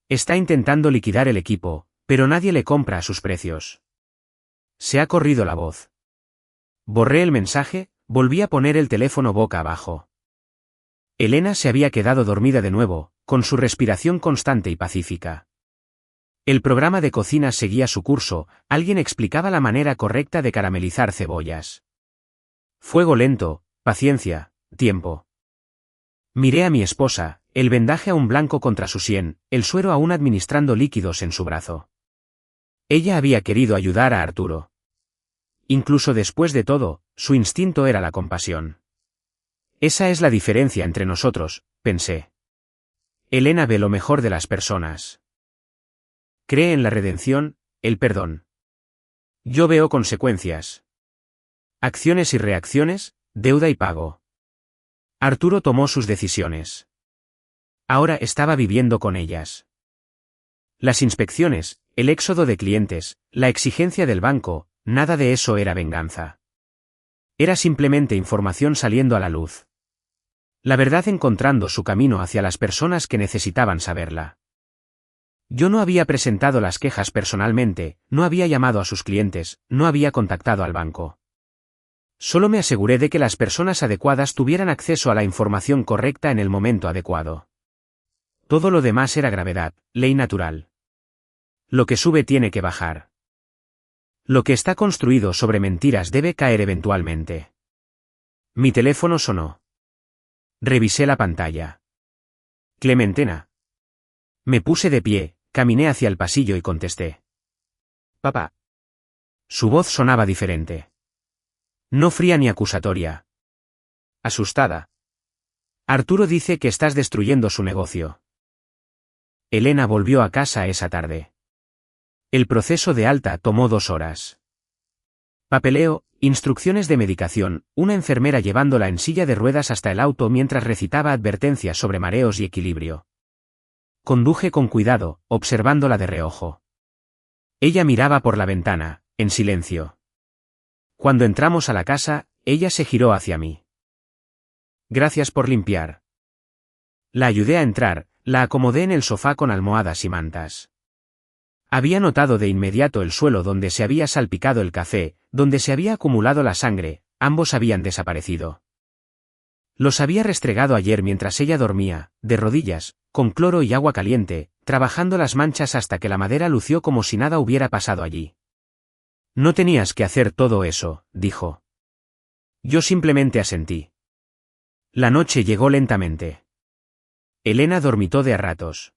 Está intentando liquidar el equipo, pero nadie le compra a sus precios. Se ha corrido la voz. Borré el mensaje, volví a poner el teléfono boca abajo. Elena se había quedado dormida de nuevo, con su respiración constante y pacífica. El programa de cocina seguía su curso, alguien explicaba la manera correcta de caramelizar cebollas. Fuego lento, paciencia, tiempo. Miré a mi esposa, el vendaje aún blanco contra su sien, el suero aún administrando líquidos en su brazo. Ella había querido ayudar a Arturo. Incluso después de todo, su instinto era la compasión. Esa es la diferencia entre nosotros, pensé. Elena ve lo mejor de las personas. Cree en la redención, el perdón. Yo veo consecuencias. Acciones y reacciones, deuda y pago. Arturo tomó sus decisiones. Ahora estaba viviendo con ellas. Las inspecciones, el éxodo de clientes, la exigencia del banco, nada de eso era venganza. Era simplemente información saliendo a la luz. La verdad encontrando su camino hacia las personas que necesitaban saberla. Yo no había presentado las quejas personalmente, no había llamado a sus clientes, no había contactado al banco. Solo me aseguré de que las personas adecuadas tuvieran acceso a la información correcta en el momento adecuado. Todo lo demás era gravedad, ley natural. Lo que sube tiene que bajar. Lo que está construido sobre mentiras debe caer eventualmente. Mi teléfono sonó. Revisé la pantalla. Clementina. Me puse de pie, caminé hacia el pasillo y contesté. Papá. Su voz sonaba diferente. No fría ni acusatoria. Asustada. Arturo dice que estás destruyendo su negocio. Elena volvió a casa esa tarde. El proceso de alta tomó 2 horas. Papeleo, instrucciones de medicación, una enfermera llevándola en silla de ruedas hasta el auto mientras recitaba advertencias sobre mareos y equilibrio. Conduje con cuidado, observándola de reojo. Ella miraba por la ventana, en silencio. Cuando entramos a la casa, ella se giró hacia mí. Gracias por limpiar. La ayudé a entrar, la acomodé en el sofá con almohadas y mantas. Había notado de inmediato el suelo donde se había salpicado el café, donde se había acumulado la sangre, ambos habían desaparecido. Los había restregado ayer mientras ella dormía, de rodillas, con cloro y agua caliente, trabajando las manchas hasta que la madera lució como si nada hubiera pasado allí. No tenías que hacer todo eso, dijo. Yo simplemente asentí. La noche llegó lentamente. Elena dormitó de a ratos.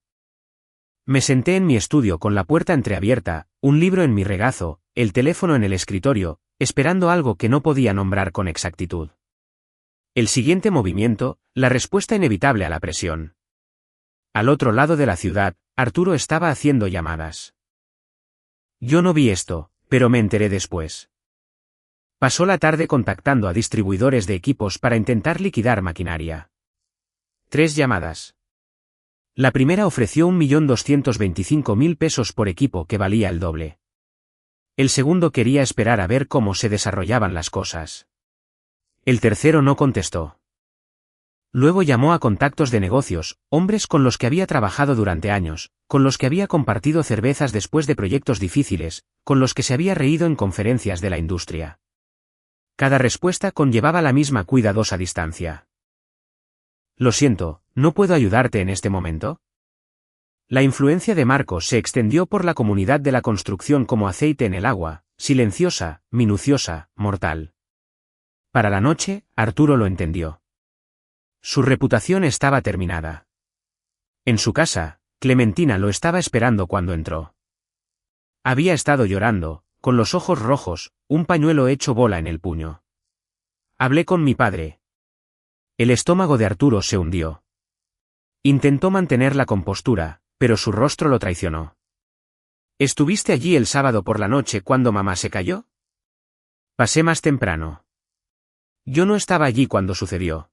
Me senté en mi estudio con la puerta entreabierta, un libro en mi regazo, el teléfono en el escritorio, esperando algo que no podía nombrar con exactitud. El siguiente movimiento, la respuesta inevitable a la presión. Al otro lado de la ciudad, Arturo estaba haciendo llamadas. Yo no vi esto, pero me enteré después. Pasó la tarde contactando a distribuidores de equipos para intentar liquidar maquinaria. 3 llamadas. La primera ofreció 1.225.000 pesos por equipo que valía el doble. El segundo quería esperar a ver cómo se desarrollaban las cosas. El tercero no contestó. Luego llamó a contactos de negocios, hombres con los que había trabajado durante años, con los que había compartido cervezas después de proyectos difíciles, con los que se había reído en conferencias de la industria. Cada respuesta conllevaba la misma cuidadosa distancia. Lo siento, ¿no puedo ayudarte en este momento? La influencia de Marcos se extendió por la comunidad de la construcción como aceite en el agua, silenciosa, minuciosa, mortal. Para la noche, Arturo lo entendió. Su reputación estaba terminada. En su casa, Clementina lo estaba esperando cuando entró. Había estado llorando, con los ojos rojos, un pañuelo hecho bola en el puño. Hablé con mi padre. El estómago de Arturo se hundió. Intentó mantener la compostura, pero su rostro lo traicionó. ¿Estuviste allí el sábado por la noche cuando mamá se cayó? Pasé más temprano. Yo no estaba allí cuando sucedió.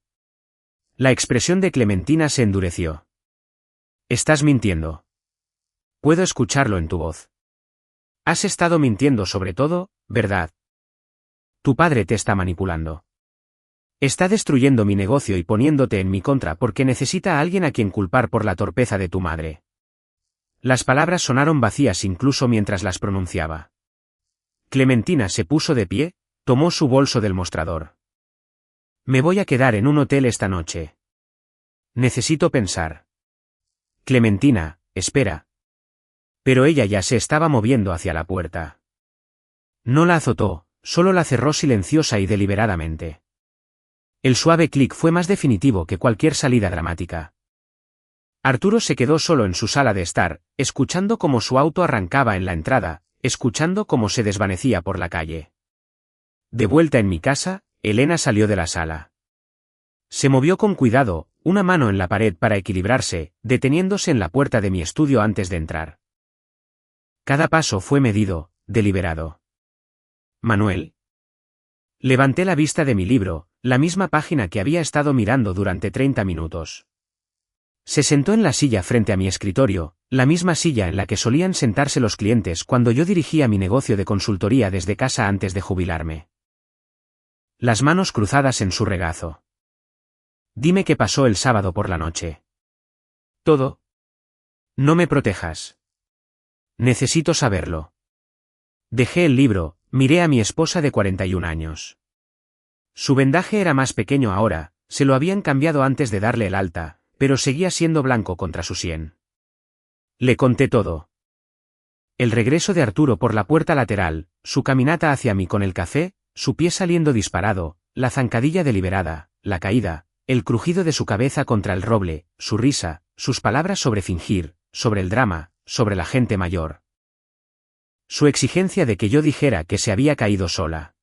La expresión de Clementina se endureció. Estás mintiendo. Puedo escucharlo en tu voz. Has estado mintiendo sobre todo, ¿verdad? Tu padre te está manipulando. Está destruyendo mi negocio y poniéndote en mi contra porque necesita a alguien a quien culpar por la torpeza de tu madre. Las palabras sonaron vacías incluso mientras las pronunciaba. Clementina se puso de pie, tomó su bolso del mostrador. Me voy a quedar en un hotel esta noche. Necesito pensar. Clementina, espera. Pero ella ya se estaba moviendo hacia la puerta. No la azotó, solo la cerró silenciosa y deliberadamente. El suave clic fue más definitivo que cualquier salida dramática. Arturo se quedó solo en su sala de estar, escuchando cómo su auto arrancaba en la entrada, escuchando cómo se desvanecía por la calle. De vuelta en mi casa, Elena salió de la sala. Se movió con cuidado, una mano en la pared para equilibrarse, deteniéndose en la puerta de mi estudio antes de entrar. Cada paso fue medido, deliberado. Manuel. Levanté la vista de mi libro, la misma página que había estado mirando durante 30 minutos. Se sentó en la silla frente a mi escritorio, la misma silla en la que solían sentarse los clientes cuando yo dirigía mi negocio de consultoría desde casa antes de jubilarme. Las manos cruzadas en su regazo. Dime qué pasó el sábado por la noche. ¿Todo? No me protejas. Necesito saberlo. Dejé el libro, miré a mi esposa de 41 años. Su vendaje era más pequeño ahora, se lo habían cambiado antes de darle el alta, pero seguía siendo blanco contra su sien. Le conté todo. El regreso de Arturo por la puerta lateral, su caminata hacia mí con el café, su pie saliendo disparado, la zancadilla deliberada, la caída, el crujido de su cabeza contra el roble, su risa, sus palabras sobre fingir, sobre el drama, sobre la gente mayor. Su exigencia de que yo dijera que se había caído sola.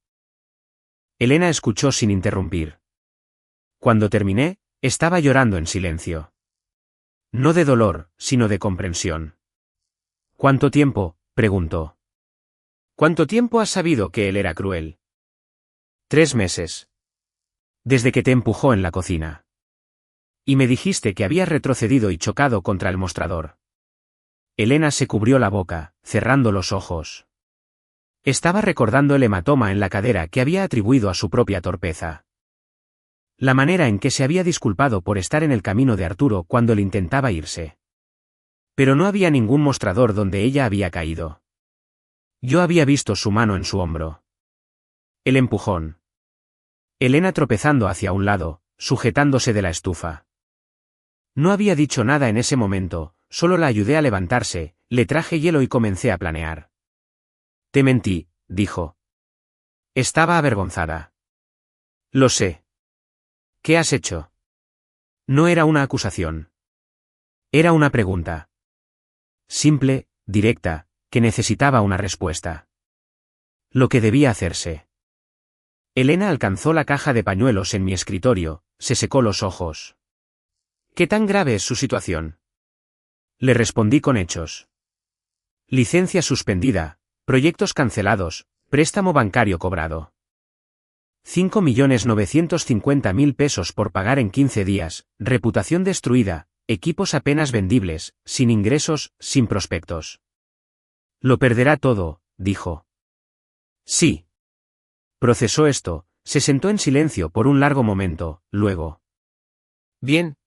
Elena escuchó sin interrumpir. Cuando terminé, estaba llorando en silencio. No de dolor, sino de comprensión. ¿Cuánto tiempo?, preguntó. ¿Cuánto tiempo has sabido que él era cruel? 3 meses. Desde que te empujó en la cocina. Y me dijiste que habías retrocedido y chocado contra el mostrador. Elena se cubrió la boca, cerrando los ojos. Estaba recordando el hematoma en la cadera que había atribuido a su propia torpeza. La manera en que se había disculpado por estar en el camino de Arturo cuando él intentaba irse. Pero no había ningún mostrador donde ella había caído. Yo había visto su mano en su hombro. El empujón. Elena tropezando hacia un lado, sujetándose de la estufa. No había dicho nada en ese momento, solo la ayudé a levantarse, le traje hielo y comencé a planear. Te mentí, dijo. Estaba avergonzada. Lo sé. ¿Qué has hecho? No era una acusación. Era una pregunta. Simple, directa, que necesitaba una respuesta. Lo que debía hacerse. Elena alcanzó la caja de pañuelos en mi escritorio, se secó los ojos. ¿Qué tan grave es su situación? Le respondí con hechos. Licencia suspendida, proyectos cancelados, préstamo bancario cobrado. 5.950.000 pesos por pagar en 15 días, reputación destruida, equipos apenas vendibles, sin ingresos, sin prospectos. Lo perderá todo, dijo. Sí. Procesó esto, se sentó en silencio por un largo momento, luego. Bien.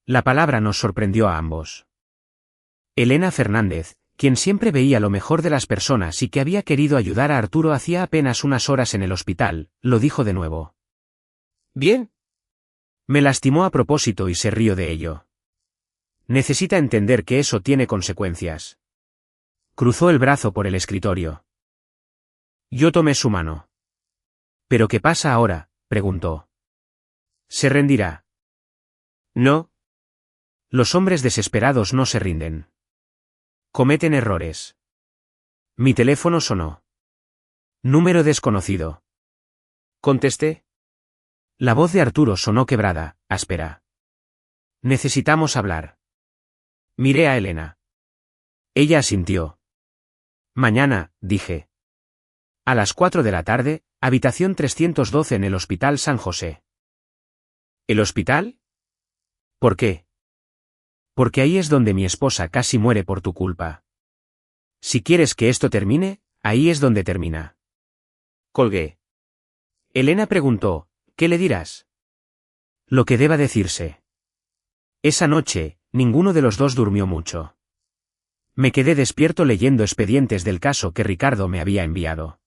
La palabra nos sorprendió a ambos. Elena Fernández, quien siempre veía lo mejor de las personas y que había querido ayudar a Arturo hacía apenas unas horas en el hospital, lo dijo de nuevo. Bien. Me lastimó a propósito y se rió de ello. Necesita entender que eso tiene consecuencias. Cruzó el brazo por el escritorio. Yo tomé su mano. ¿Pero qué pasa ahora?, preguntó. ¿Se rendirá? No. Los hombres desesperados no se rinden. Cometen errores. Mi teléfono sonó. Número desconocido. Contesté. La voz de Arturo sonó quebrada, áspera. Necesitamos hablar. Miré a Elena. Ella asintió. Mañana, dije. A las 4 de la tarde, habitación 312 en el Hospital San José. ¿El hospital? ¿Por qué? Porque ahí es donde mi esposa casi muere por tu culpa. Si quieres que esto termine, ahí es donde termina. Colgué. Elena preguntó, ¿qué le dirás? Lo que deba decirse. Esa noche, ninguno de los dos durmió mucho. Me quedé despierto leyendo expedientes del caso que Ricardo me había enviado.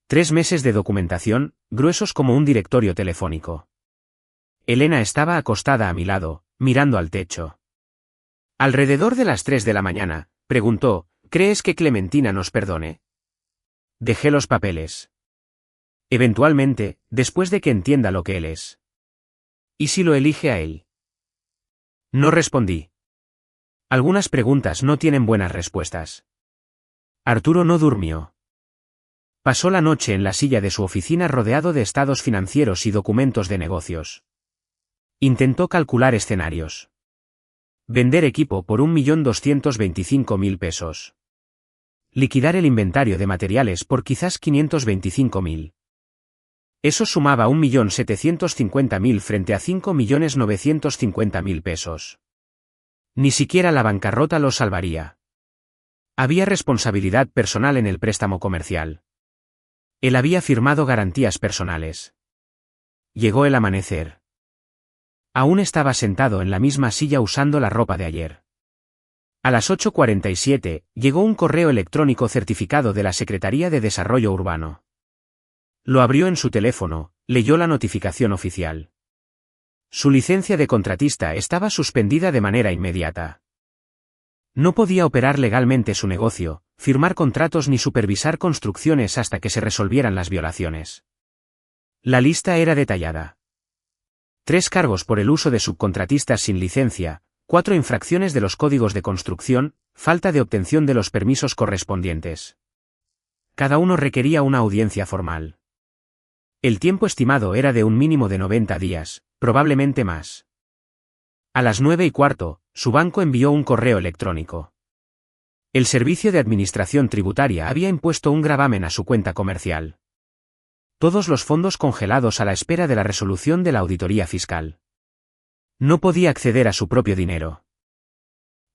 3 meses de documentación, gruesos como un directorio telefónico. Elena estaba acostada a mi lado, mirando al techo. Alrededor de las 3 de la mañana, preguntó, ¿crees que Clementina nos perdone? Dejé los papeles. Eventualmente, después de que entienda lo que él es. ¿Y si lo elige a él? No respondí. Algunas preguntas no tienen buenas respuestas. Arturo no durmió. Pasó la noche en la silla de su oficina rodeado de estados financieros y documentos de negocios. Intentó calcular escenarios. Vender equipo por 1.225.000 pesos. Liquidar el inventario de materiales por quizás 525.000. Eso sumaba 1.750.000 frente a 5.950.000 pesos. Ni siquiera la bancarrota lo salvaría. Había responsabilidad personal en el préstamo comercial. Él había firmado garantías personales. Llegó el amanecer. Aún estaba sentado en la misma silla usando la ropa de ayer. A las 8:47, llegó un correo electrónico certificado de la Secretaría de Desarrollo Urbano. Lo abrió en su teléfono, leyó la notificación oficial. Su licencia de contratista estaba suspendida de manera inmediata. No podía operar legalmente su negocio, firmar contratos ni supervisar construcciones hasta que se resolvieran las violaciones. La lista era detallada. 3 cargos por el uso de subcontratistas sin licencia, 4 infracciones de los códigos de construcción, falta de obtención de los permisos correspondientes. Cada uno requería una audiencia formal. El tiempo estimado era de un mínimo de 90 días, probablemente más. A las 9:15, su banco envió un correo electrónico. El Servicio de Administración Tributaria había impuesto un gravamen a su cuenta comercial. Todos los fondos congelados a la espera de la resolución de la auditoría fiscal. No podía acceder a su propio dinero.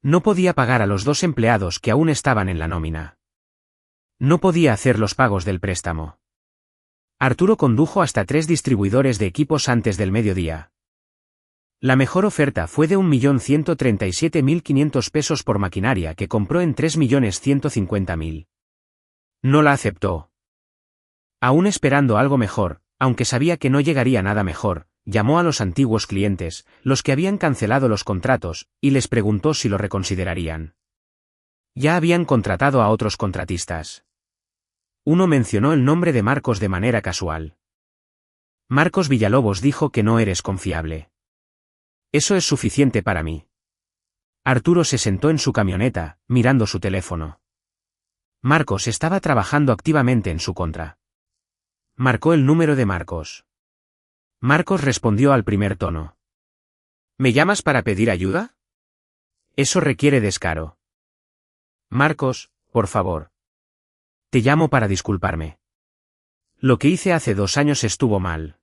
No podía pagar a los 2 empleados que aún estaban en la nómina. No podía hacer los pagos del préstamo. Arturo condujo hasta 3 distribuidores de equipos antes del mediodía. La mejor oferta fue de 1.137.500 pesos por maquinaria que compró en 3.150.000. No la aceptó. Aún esperando algo mejor, aunque sabía que no llegaría nada mejor, llamó a los antiguos clientes, los que habían cancelado los contratos, y les preguntó si lo reconsiderarían. Ya habían contratado a otros contratistas. Uno mencionó el nombre de Marcos de manera casual. Marcos Villalobos dijo que no eres confiable. Eso es suficiente para mí. Arturo se sentó en su camioneta, mirando su teléfono. Marcos estaba trabajando activamente en su contra. Marcó el número de Marcos. Marcos respondió al primer tono. ¿Me llamas para pedir ayuda? Eso requiere descaro. Marcos, por favor. Te llamo para disculparme. Lo que hice hace 2 años estuvo mal.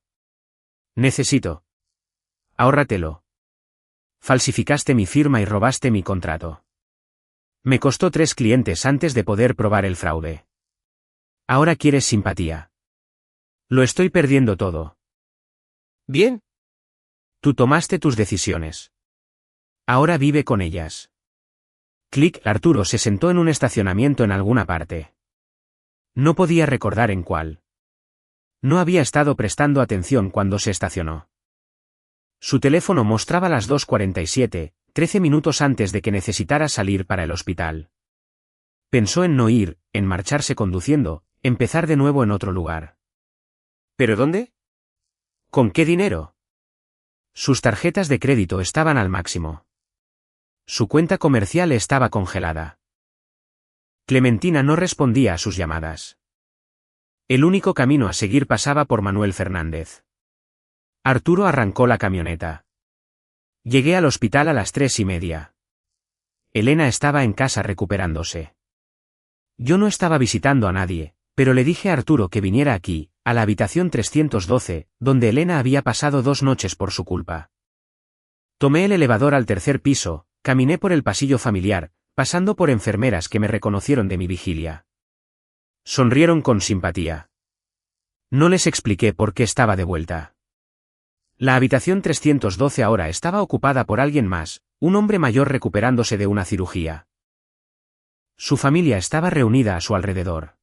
Necesito. Ahórratelo. Falsificaste mi firma y robaste mi contrato. Me costó 3 clientes antes de poder probar el fraude. Ahora quieres simpatía. Lo estoy perdiendo todo. Bien. Tú tomaste tus decisiones. Ahora vive con ellas. Clic. Arturo se sentó en un estacionamiento en alguna parte. No podía recordar en cuál. No había estado prestando atención cuando se estacionó. Su teléfono mostraba las 2:47, 13 minutos antes de que necesitara salir para el hospital. Pensó en no ir, en marcharse conduciendo, empezar de nuevo en otro lugar. ¿Pero dónde? ¿Con qué dinero? Sus tarjetas de crédito estaban al máximo. Su cuenta comercial estaba congelada. Clementina no respondía a sus llamadas. El único camino a seguir pasaba por Manuel Fernández. Arturo arrancó la camioneta. Llegué al hospital a las 3:30. Elena estaba en casa recuperándose. Yo no estaba visitando a nadie, pero le dije a Arturo que viniera aquí, a la habitación 312, donde Elena había pasado 2 noches por su culpa. Tomé el elevador al 3er piso, caminé por el pasillo familiar, pasando por enfermeras que me reconocieron de mi vigilia. Sonrieron con simpatía. No les expliqué por qué estaba de vuelta. La habitación 312 ahora estaba ocupada por alguien más, un hombre mayor recuperándose de una cirugía. Su familia estaba reunida a su alrededor.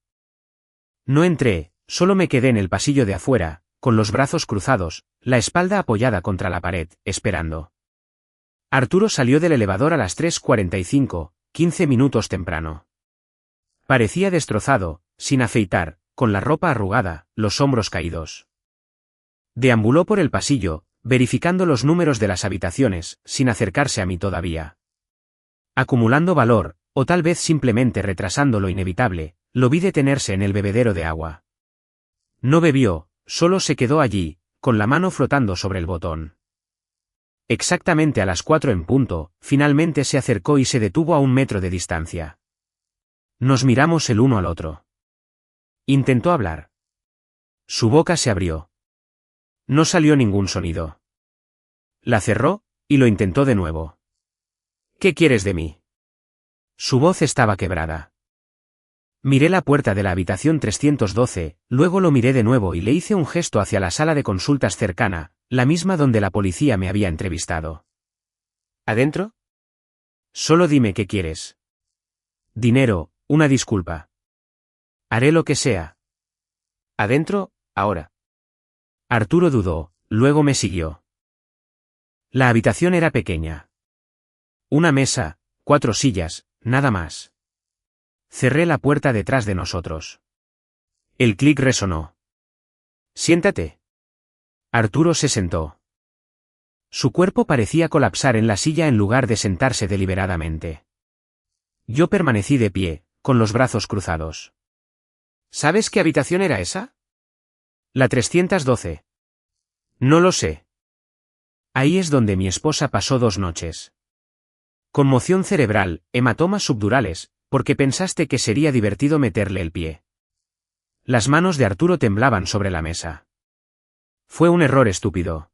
No entré, solo me quedé en el pasillo de afuera, con los brazos cruzados, la espalda apoyada contra la pared, esperando. Arturo salió del elevador a las 3:45, 15 minutos temprano. Parecía destrozado, sin afeitar, con la ropa arrugada, los hombros caídos. Deambuló por el pasillo, verificando los números de las habitaciones, sin acercarse a mí todavía. Acumulando valor, o tal vez simplemente retrasando lo inevitable, lo vi detenerse en el bebedero de agua. No bebió, solo se quedó allí, con la mano flotando sobre el botón. Exactamente a las 4 en punto, finalmente se acercó y se detuvo a 1 metro de distancia. Nos miramos el uno al otro. Intentó hablar. Su boca se abrió. No salió ningún sonido. La cerró, y lo intentó de nuevo. ¿Qué quieres de mí? Su voz estaba quebrada. Miré la puerta de la habitación 312, luego lo miré de nuevo y le hice un gesto hacia la sala de consultas cercana, la misma donde la policía me había entrevistado. ¿Adentro? Solo dime qué quieres. Dinero, una disculpa. Haré lo que sea. ¿Adentro, ahora? Arturo dudó, luego me siguió. La habitación era pequeña. Una mesa, 4 sillas, nada más. Cerré la puerta detrás de nosotros. El clic resonó. Siéntate. Arturo se sentó. Su cuerpo parecía colapsar en la silla en lugar de sentarse deliberadamente. Yo permanecí de pie, con los brazos cruzados. ¿Sabes qué habitación era esa? La 312. No lo sé. Ahí es donde mi esposa pasó 2 noches. Conmoción cerebral, hematomas subdurales, porque pensaste que sería divertido meterle el pie. Las manos de Arturo temblaban sobre la mesa. Fue un error estúpido.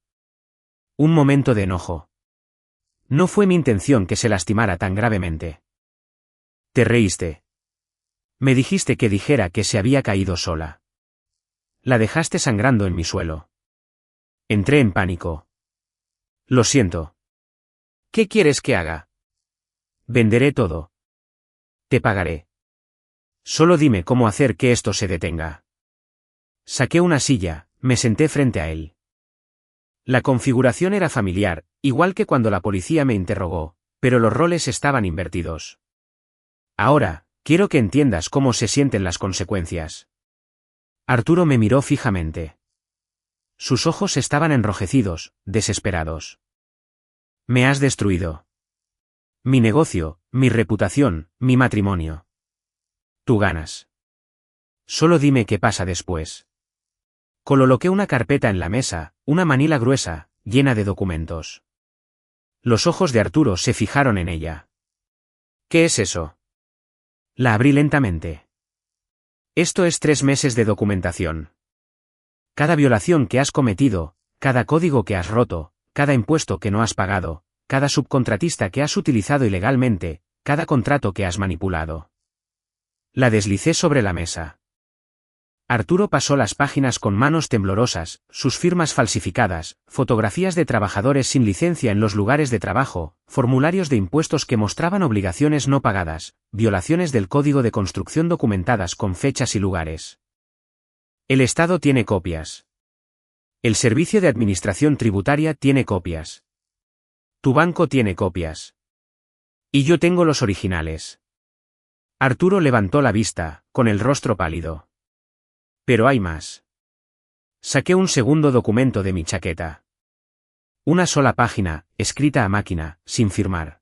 Un momento de enojo. No fue mi intención que se lastimara tan gravemente. Te reíste. Me dijiste que dijera que se había caído sola. La dejaste sangrando en mi suelo. Entré en pánico. Lo siento. ¿Qué quieres que haga? Venderé todo. Te pagaré. Solo dime cómo hacer que esto se detenga. Saqué una silla, me senté frente a él. La configuración era familiar, igual que cuando la policía me interrogó, pero los roles estaban invertidos. Ahora, quiero que entiendas cómo se sienten las consecuencias. Arturo me miró fijamente. Sus ojos estaban enrojecidos, desesperados. Me has destruido. Mi negocio, mi reputación, mi matrimonio. Tú ganas. Solo dime qué pasa después. Coloqué una carpeta en la mesa, una manila gruesa, llena de documentos. Los ojos de Arturo se fijaron en ella. ¿Qué es eso? La abrí lentamente. Esto es 3 meses de documentación. Cada violación que has cometido, cada código que has roto, cada impuesto que no has pagado, cada subcontratista que has utilizado ilegalmente, cada contrato que has manipulado. La deslicé sobre la mesa. Arturo pasó las páginas con manos temblorosas, sus firmas falsificadas, fotografías de trabajadores sin licencia en los lugares de trabajo, formularios de impuestos que mostraban obligaciones no pagadas, violaciones del código de construcción documentadas con fechas y lugares. El Estado tiene copias. El Servicio de Administración Tributaria tiene copias. Tu banco tiene copias. Y yo tengo los originales. Arturo levantó la vista, con el rostro pálido. Pero hay más. Saqué un segundo documento de mi chaqueta. Una sola página, escrita a máquina, sin firmar.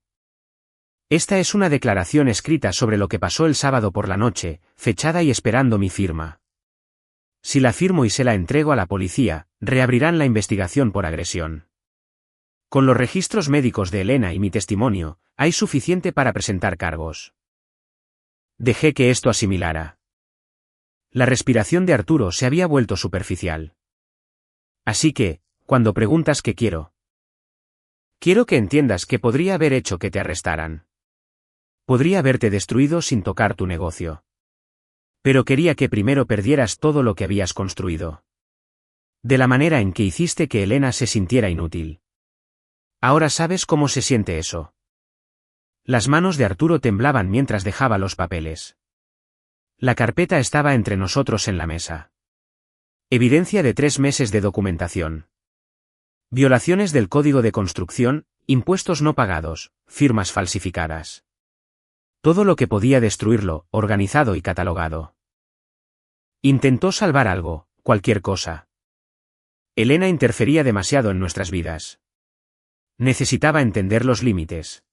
Esta es una declaración escrita sobre lo que pasó el sábado por la noche, fechada y esperando mi firma. Si la firmo y se la entrego a la policía, reabrirán la investigación por agresión. Con los registros médicos de Elena y mi testimonio, hay suficiente para presentar cargos. Dejé que esto asimilara. La respiración de Arturo se había vuelto superficial. Así que, cuando preguntas qué quiero que entiendas que podría haber hecho que te arrestaran. Podría haberte destruido sin tocar tu negocio. Pero quería que primero perdieras todo lo que habías construido. De la manera en que hiciste que Elena se sintiera inútil. Ahora sabes cómo se siente eso. Las manos de Arturo temblaban mientras dejaba los papeles. La carpeta estaba entre nosotros en la mesa. Evidencia de 3 meses de documentación. Violaciones del Código de Construcción, impuestos no pagados, firmas falsificadas. Todo lo que podía destruirlo, organizado y catalogado. Intentó salvar algo, cualquier cosa. Elena interfería demasiado en nuestras vidas. Necesitaba entender los límites.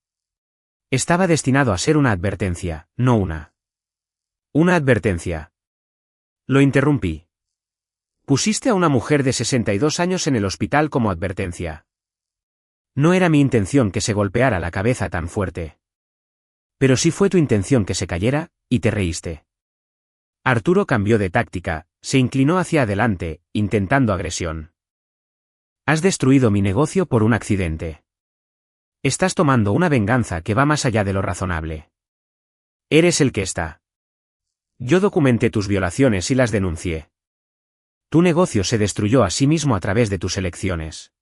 Estaba destinado a ser una advertencia, no una advertencia. Lo interrumpí. Pusiste a una mujer de 62 años en el hospital como advertencia. No era mi intención que se golpeara la cabeza tan fuerte. Pero sí fue tu intención que se cayera, y te reíste. Arturo cambió de táctica, se inclinó hacia adelante, intentando agresión. Has destruido mi negocio por un accidente. Estás tomando una venganza que va más allá de lo razonable. Eres el que está. Yo documenté tus violaciones y las denuncié. Tu negocio se destruyó a sí mismo a través de tus elecciones.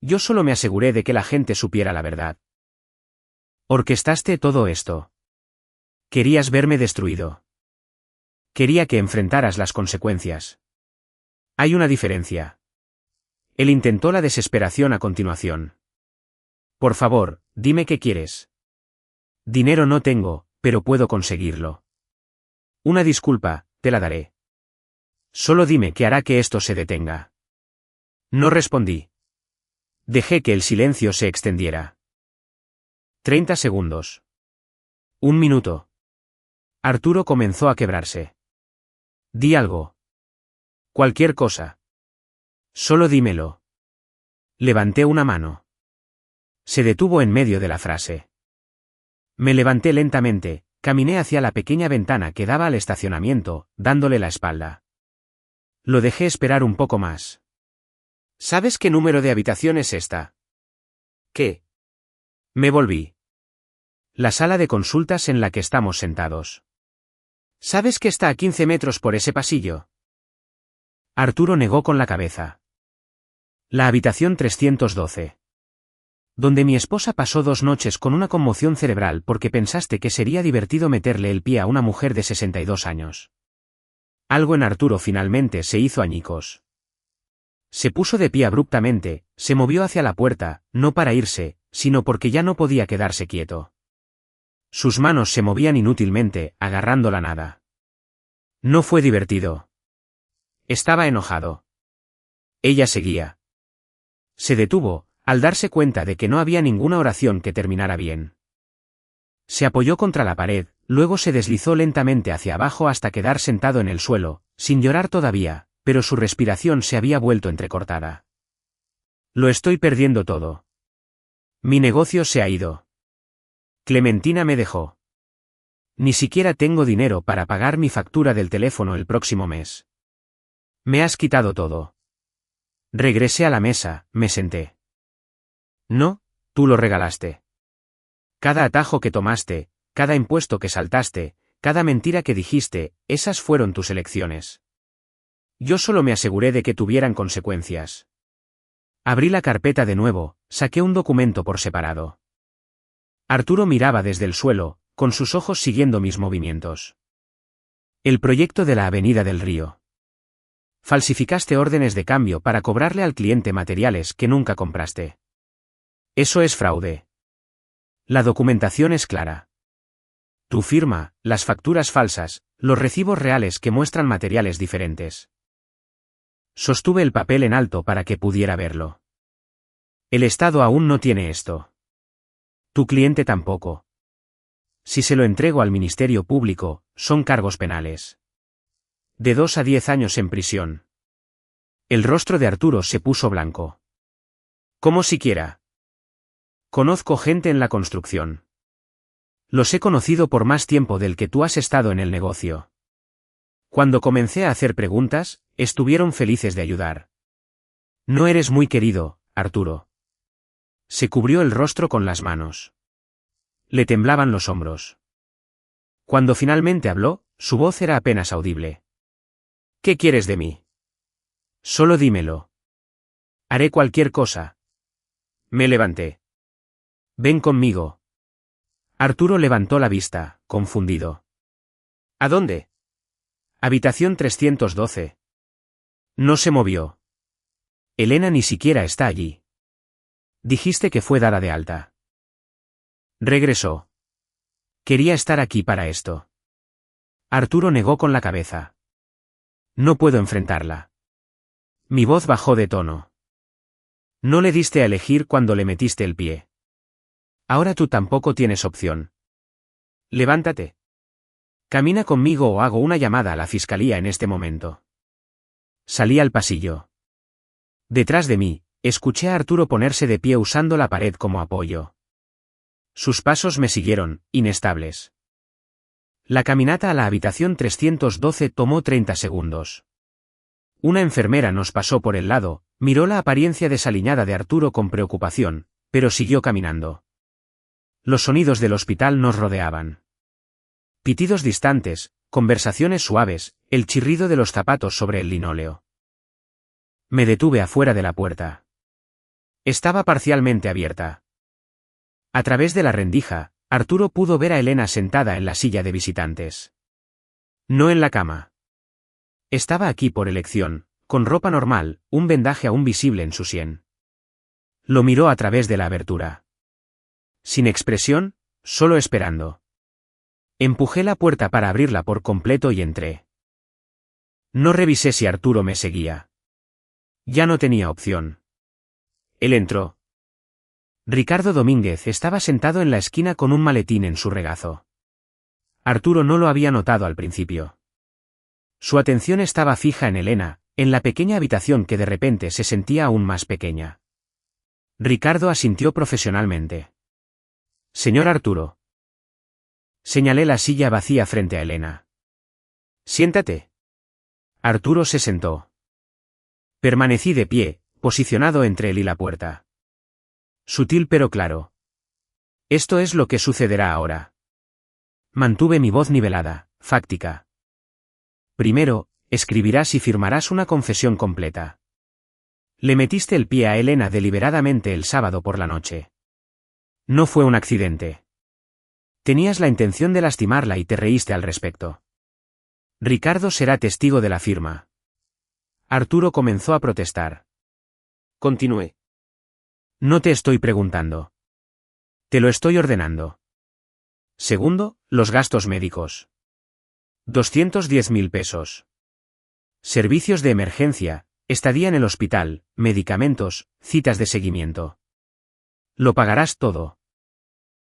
Yo solo me aseguré de que la gente supiera la verdad. Orquestaste todo esto. Querías verme destruido. Quería que enfrentaras las consecuencias. Hay una diferencia. Él intentó la desesperación a continuación. Por favor, dime qué quieres. Dinero no tengo, pero puedo conseguirlo. Una disculpa, te la daré. Solo dime qué hará que esto se detenga. No respondí. Dejé que el silencio se extendiera. 30 segundos. 1 minuto. Arturo comenzó a quebrarse. Di algo. Cualquier cosa. Solo dímelo. Levanté una mano. Se detuvo en medio de la frase. Me levanté lentamente, caminé hacia la pequeña ventana que daba al estacionamiento, dándole la espalda. Lo dejé esperar un poco más. ¿Sabes qué número de habitación es esta? ¿Qué? Me volví. La sala de consultas en la que estamos sentados. ¿Sabes que está a 15 metros por ese pasillo? Arturo negó con la cabeza. La habitación 312. Donde mi esposa pasó 2 noches con una conmoción cerebral porque pensaste que sería divertido meterle el pie a una mujer de 62 años. Algo en Arturo finalmente se hizo añicos. Se puso de pie abruptamente, se movió hacia la puerta, no para irse, sino porque ya no podía quedarse quieto. Sus manos se movían inútilmente, agarrando la nada. No fue divertido. Estaba enojado. Ella seguía. Se detuvo, al darse cuenta de que no había ninguna oración que terminara bien. Se apoyó contra la pared, luego se deslizó lentamente hacia abajo hasta quedar sentado en el suelo, sin llorar todavía, pero su respiración se había vuelto entrecortada. Lo estoy perdiendo todo. Mi negocio se ha ido. Clementina me dejó. Ni siquiera tengo dinero para pagar mi factura del teléfono el próximo mes. Me has quitado todo. Regresé a la mesa, me senté. No, tú lo regalaste. Cada atajo que tomaste, cada impuesto que saltaste, cada mentira que dijiste, esas fueron tus elecciones. Yo solo me aseguré de que tuvieran consecuencias. Abrí la carpeta de nuevo, saqué un documento por separado. Arturo miraba desde el suelo, con sus ojos siguiendo mis movimientos. El proyecto de la Avenida del Río. Falsificaste órdenes de cambio para cobrarle al cliente materiales que nunca compraste. Eso es fraude. La documentación es clara. Tu firma, las facturas falsas, los recibos reales que muestran materiales diferentes. Sostuve el papel en alto para que pudiera verlo. El Estado aún no tiene esto. Tu cliente tampoco. Si se lo entrego al Ministerio Público, son cargos penales. De 2 a 10 años en prisión. El rostro de Arturo se puso blanco. ¿Cómo siquiera? Conozco gente en la construcción. Los he conocido por más tiempo del que tú has estado en el negocio. Cuando comencé a hacer preguntas, estuvieron felices de ayudar. No eres muy querido, Arturo. Se cubrió el rostro con las manos. Le temblaban los hombros. Cuando finalmente habló, su voz era apenas audible. ¿Qué quieres de mí? Solo dímelo. Haré cualquier cosa. Me levanté. Ven conmigo. Arturo levantó la vista, confundido. ¿A dónde? Habitación 312. No se movió. Elena ni siquiera está allí. Dijiste que fue dada de alta. Regresó. Quería estar aquí para esto. Arturo negó con la cabeza. No puedo enfrentarla. Mi voz bajó de tono. No le diste a elegir cuando le metiste el pie. Ahora tú tampoco tienes opción. Levántate. Camina conmigo o hago una llamada a la fiscalía en este momento. Salí al pasillo. Detrás de mí, escuché a Arturo ponerse de pie usando la pared como apoyo. Sus pasos me siguieron, inestables. La caminata a la habitación 312 tomó 30 segundos. Una enfermera nos pasó por el lado, miró la apariencia desaliñada de Arturo con preocupación, pero siguió caminando. Los sonidos del hospital nos rodeaban. Pitidos distantes, conversaciones suaves, el chirrido de los zapatos sobre el linóleo. Me detuve afuera de la puerta. Estaba parcialmente abierta. A través de la rendija, Arturo pudo ver a Elena sentada en la silla de visitantes. No en la cama. Estaba aquí por elección, con ropa normal, un vendaje aún visible en su sien. Lo miró a través de la abertura. Sin expresión, solo esperando. Empujé la puerta para abrirla por completo y entré. No revisé si Arturo me seguía. Ya no tenía opción. Él entró. Ricardo Domínguez estaba sentado en la esquina con un maletín en su regazo. Arturo no lo había notado al principio. Su atención estaba fija en Elena, en la pequeña habitación que de repente se sentía aún más pequeña. Ricardo asintió profesionalmente. Señor Arturo. Señalé la silla vacía frente a Elena. Siéntate. Arturo se sentó. Permanecí de pie, posicionado entre él y la puerta. Sutil pero claro. Esto es lo que sucederá ahora. Mantuve mi voz nivelada, fáctica. Primero, escribirás y firmarás una confesión completa. Le metiste el pie a Elena deliberadamente el sábado por la noche. No fue un accidente. Tenías la intención de lastimarla y te reíste al respecto. Ricardo será testigo de la firma. Arturo comenzó a protestar. Continué. No te estoy preguntando. Te lo estoy ordenando. Segundo, los gastos médicos. 210.000 pesos. Servicios de emergencia, estadía en el hospital, medicamentos, citas de seguimiento. Lo pagarás todo.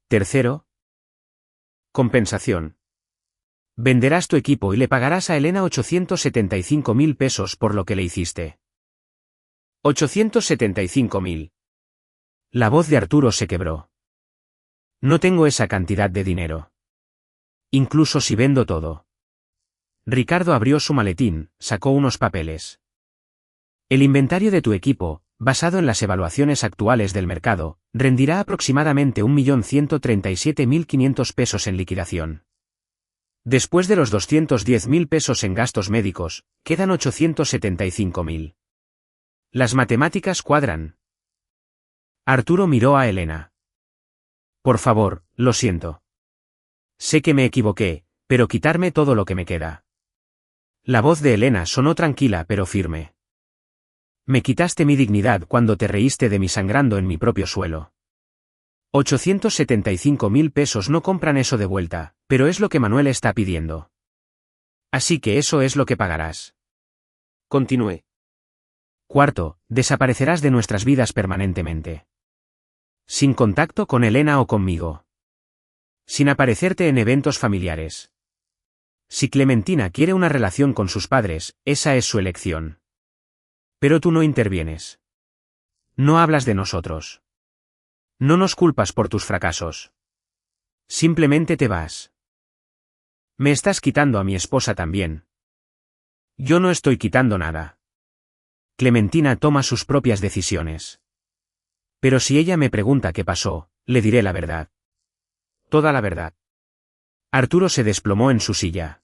Tercero. Compensación. Venderás tu equipo y le pagarás a Elena 875.000 pesos por lo que le hiciste. 875.000. La voz de Arturo se quebró. No tengo esa cantidad de dinero. Incluso si vendo todo. Ricardo abrió su maletín, sacó unos papeles. El inventario de tu equipo, basado en las evaluaciones actuales del mercado, rendirá aproximadamente 1.137.500 pesos en liquidación. Después de los 210.000 pesos en gastos médicos, quedan 875.000. Las matemáticas cuadran. Arturo miró a Elena. Por favor, lo siento. Sé que me equivoqué, pero quitarme todo lo que me queda. La voz de Elena sonó tranquila pero firme. Me quitaste mi dignidad cuando te reíste de mí sangrando en mi propio suelo. 875.000 pesos no compran eso de vuelta, pero es lo que Manuel está pidiendo. Así que eso es lo que pagarás. Continué. Cuarto, desaparecerás de nuestras vidas permanentemente. Sin contacto con Elena o conmigo. Sin aparecerte en eventos familiares. Si Clementina quiere una relación con sus padres, esa es su elección. Pero tú no intervienes. No hablas de nosotros. No nos culpas por tus fracasos. Simplemente te vas. Me estás quitando a mi esposa también. Yo no estoy quitando nada. Clementina toma sus propias decisiones. Pero si ella me pregunta qué pasó, le diré la verdad. Toda la verdad. Arturo se desplomó en su silla.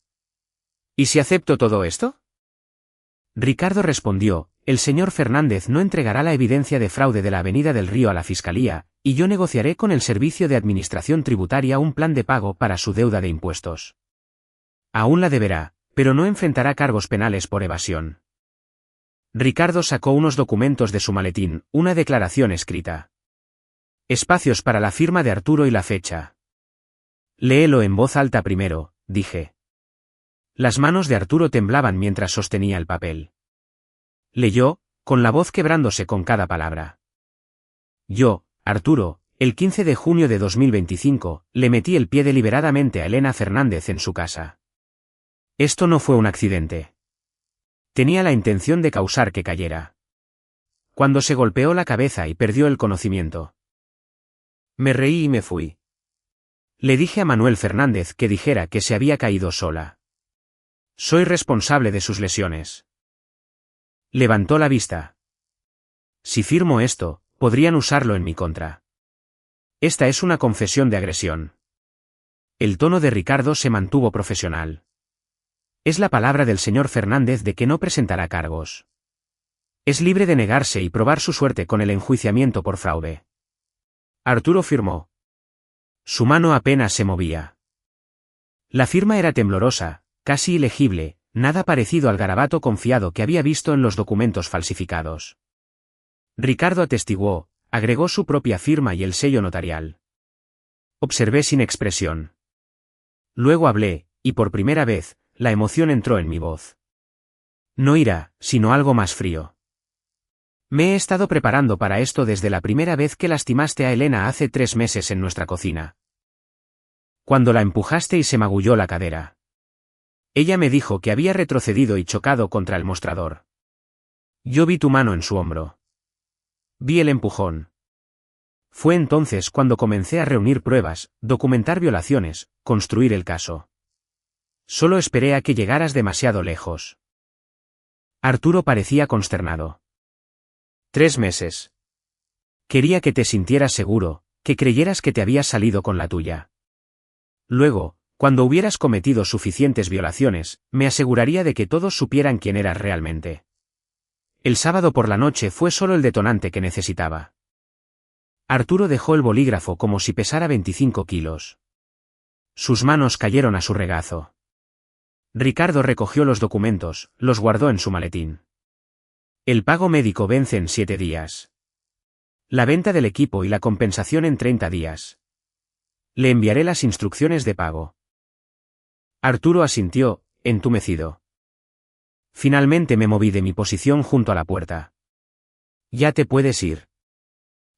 ¿Y si acepto todo esto? Ricardo respondió, el señor Fernández no entregará la evidencia de fraude de la Avenida del Río a la Fiscalía, y yo negociaré con el Servicio de Administración Tributaria un plan de pago para su deuda de impuestos. Aún la deberá, pero no enfrentará cargos penales por evasión. Ricardo sacó unos documentos de su maletín, una declaración escrita. Espacios para la firma de Arturo y la fecha. Léelo en voz alta primero, dije. Las manos de Arturo temblaban mientras sostenía el papel. Leyó, con la voz quebrándose con cada palabra. Yo, Arturo, el 15 de junio de 2025, le metí el pie deliberadamente a Elena Fernández en su casa. Esto no fue un accidente. Tenía la intención de causar que cayera. Cuando se golpeó la cabeza y perdió el conocimiento. Me reí y me fui. Le dije a Manuel Fernández que dijera que se había caído sola. Soy responsable de sus lesiones. Levantó la vista. Si firmo esto, podrían usarlo en mi contra. Esta es una confesión de agresión. El tono de Ricardo se mantuvo profesional. Es la palabra del señor Fernández de que no presentará cargos. Es libre de negarse y probar su suerte con el enjuiciamiento por fraude. Arturo firmó. Su mano apenas se movía. La firma era temblorosa, casi ilegible, nada parecido al garabato confiado que había visto en los documentos falsificados. Ricardo atestiguó, agregó su propia firma y el sello notarial. Observé sin expresión. Luego hablé, y por primera vez, la emoción entró en mi voz. No ira, sino algo más frío. Me he estado preparando para esto desde la primera vez que lastimaste a Elena hace 3 meses en nuestra cocina. Cuando la empujaste y se magulló la cadera. Ella me dijo que había retrocedido y chocado contra el mostrador. Yo vi tu mano en su hombro. Vi el empujón. Fue entonces cuando comencé a reunir pruebas, documentar violaciones, construir el caso. Solo esperé a que llegaras demasiado lejos. Arturo parecía consternado. 3 meses. Quería que te sintieras seguro, que creyeras que te habías salido con la tuya. Luego, cuando hubieras cometido suficientes violaciones, me aseguraría de que todos supieran quién eras realmente. El sábado por la noche fue solo el detonante que necesitaba. Arturo dejó el bolígrafo como si pesara 25 kilos. Sus manos cayeron a su regazo. Ricardo recogió los documentos, los guardó en su maletín. El pago médico vence en 7 días. La venta del equipo y la compensación en 30 días. Le enviaré las instrucciones de pago. Arturo asintió, entumecido. Finalmente me moví de mi posición junto a la puerta. Ya te puedes ir.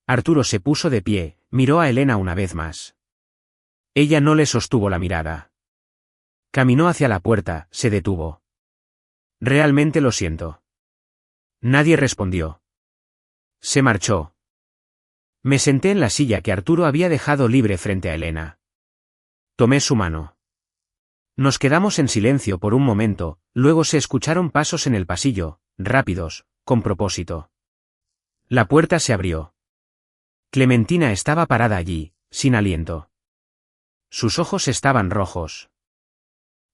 Arturo se puso de pie, miró a Elena una vez más. Ella no le sostuvo la mirada. Caminó hacia la puerta, se detuvo. Realmente lo siento. Nadie respondió. Se marchó. Me senté en la silla que Arturo había dejado libre frente a Elena. Tomé su mano. Nos quedamos en silencio por un momento, luego se escucharon pasos en el pasillo, rápidos, con propósito. La puerta se abrió. Clementina estaba parada allí, sin aliento. Sus ojos estaban rojos.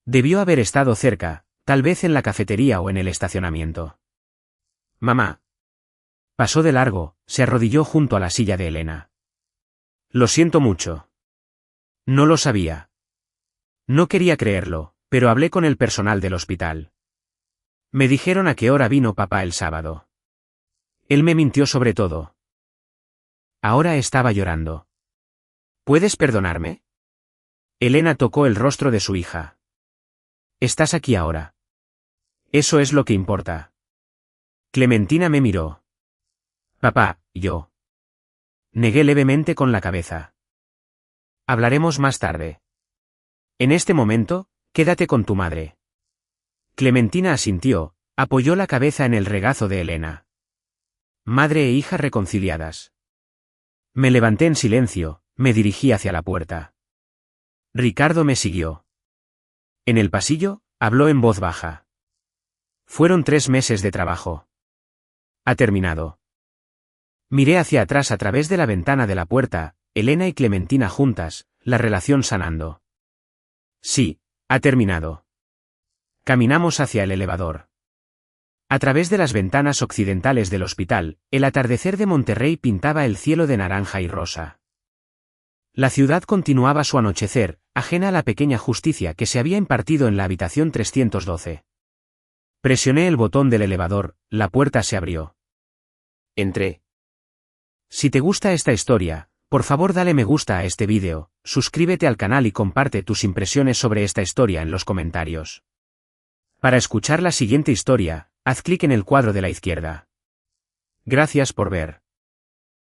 Debió haber estado cerca, tal vez en la cafetería o en el estacionamiento. Mamá. Pasó de largo, se arrodilló junto a la silla de Elena. Lo siento mucho. No lo sabía. No quería creerlo, pero hablé con el personal del hospital. Me dijeron a qué hora vino papá el sábado. Él me mintió sobre todo. Ahora estaba llorando. ¿Puedes perdonarme? Elena tocó el rostro de su hija. Estás aquí ahora. Eso es lo que importa. Clementina me miró. Papá, yo. Negué levemente con la cabeza. Hablaremos más tarde. En este momento, quédate con tu madre. Clementina asintió, apoyó la cabeza en el regazo de Elena. Madre e hija reconciliadas. Me levanté en silencio, me dirigí hacia la puerta. Ricardo me siguió. En el pasillo, habló en voz baja. Fueron 3 meses de trabajo. Ha terminado. Miré hacia atrás a través de la ventana de la puerta, Elena y Clementina juntas, la relación sanando. Sí, ha terminado. Caminamos hacia el elevador. A través de las ventanas occidentales del hospital, el atardecer de Monterrey pintaba el cielo de naranja y rosa. La ciudad continuaba su anochecer, ajena a la pequeña justicia que se había impartido en la habitación 312. Presioné el botón del elevador, la puerta se abrió. Entré. Si te gusta esta historia, por favor dale me gusta a este vídeo, suscríbete al canal y comparte tus impresiones sobre esta historia en los comentarios. Para escuchar la siguiente historia, haz clic en el cuadro de la izquierda. Gracias por ver.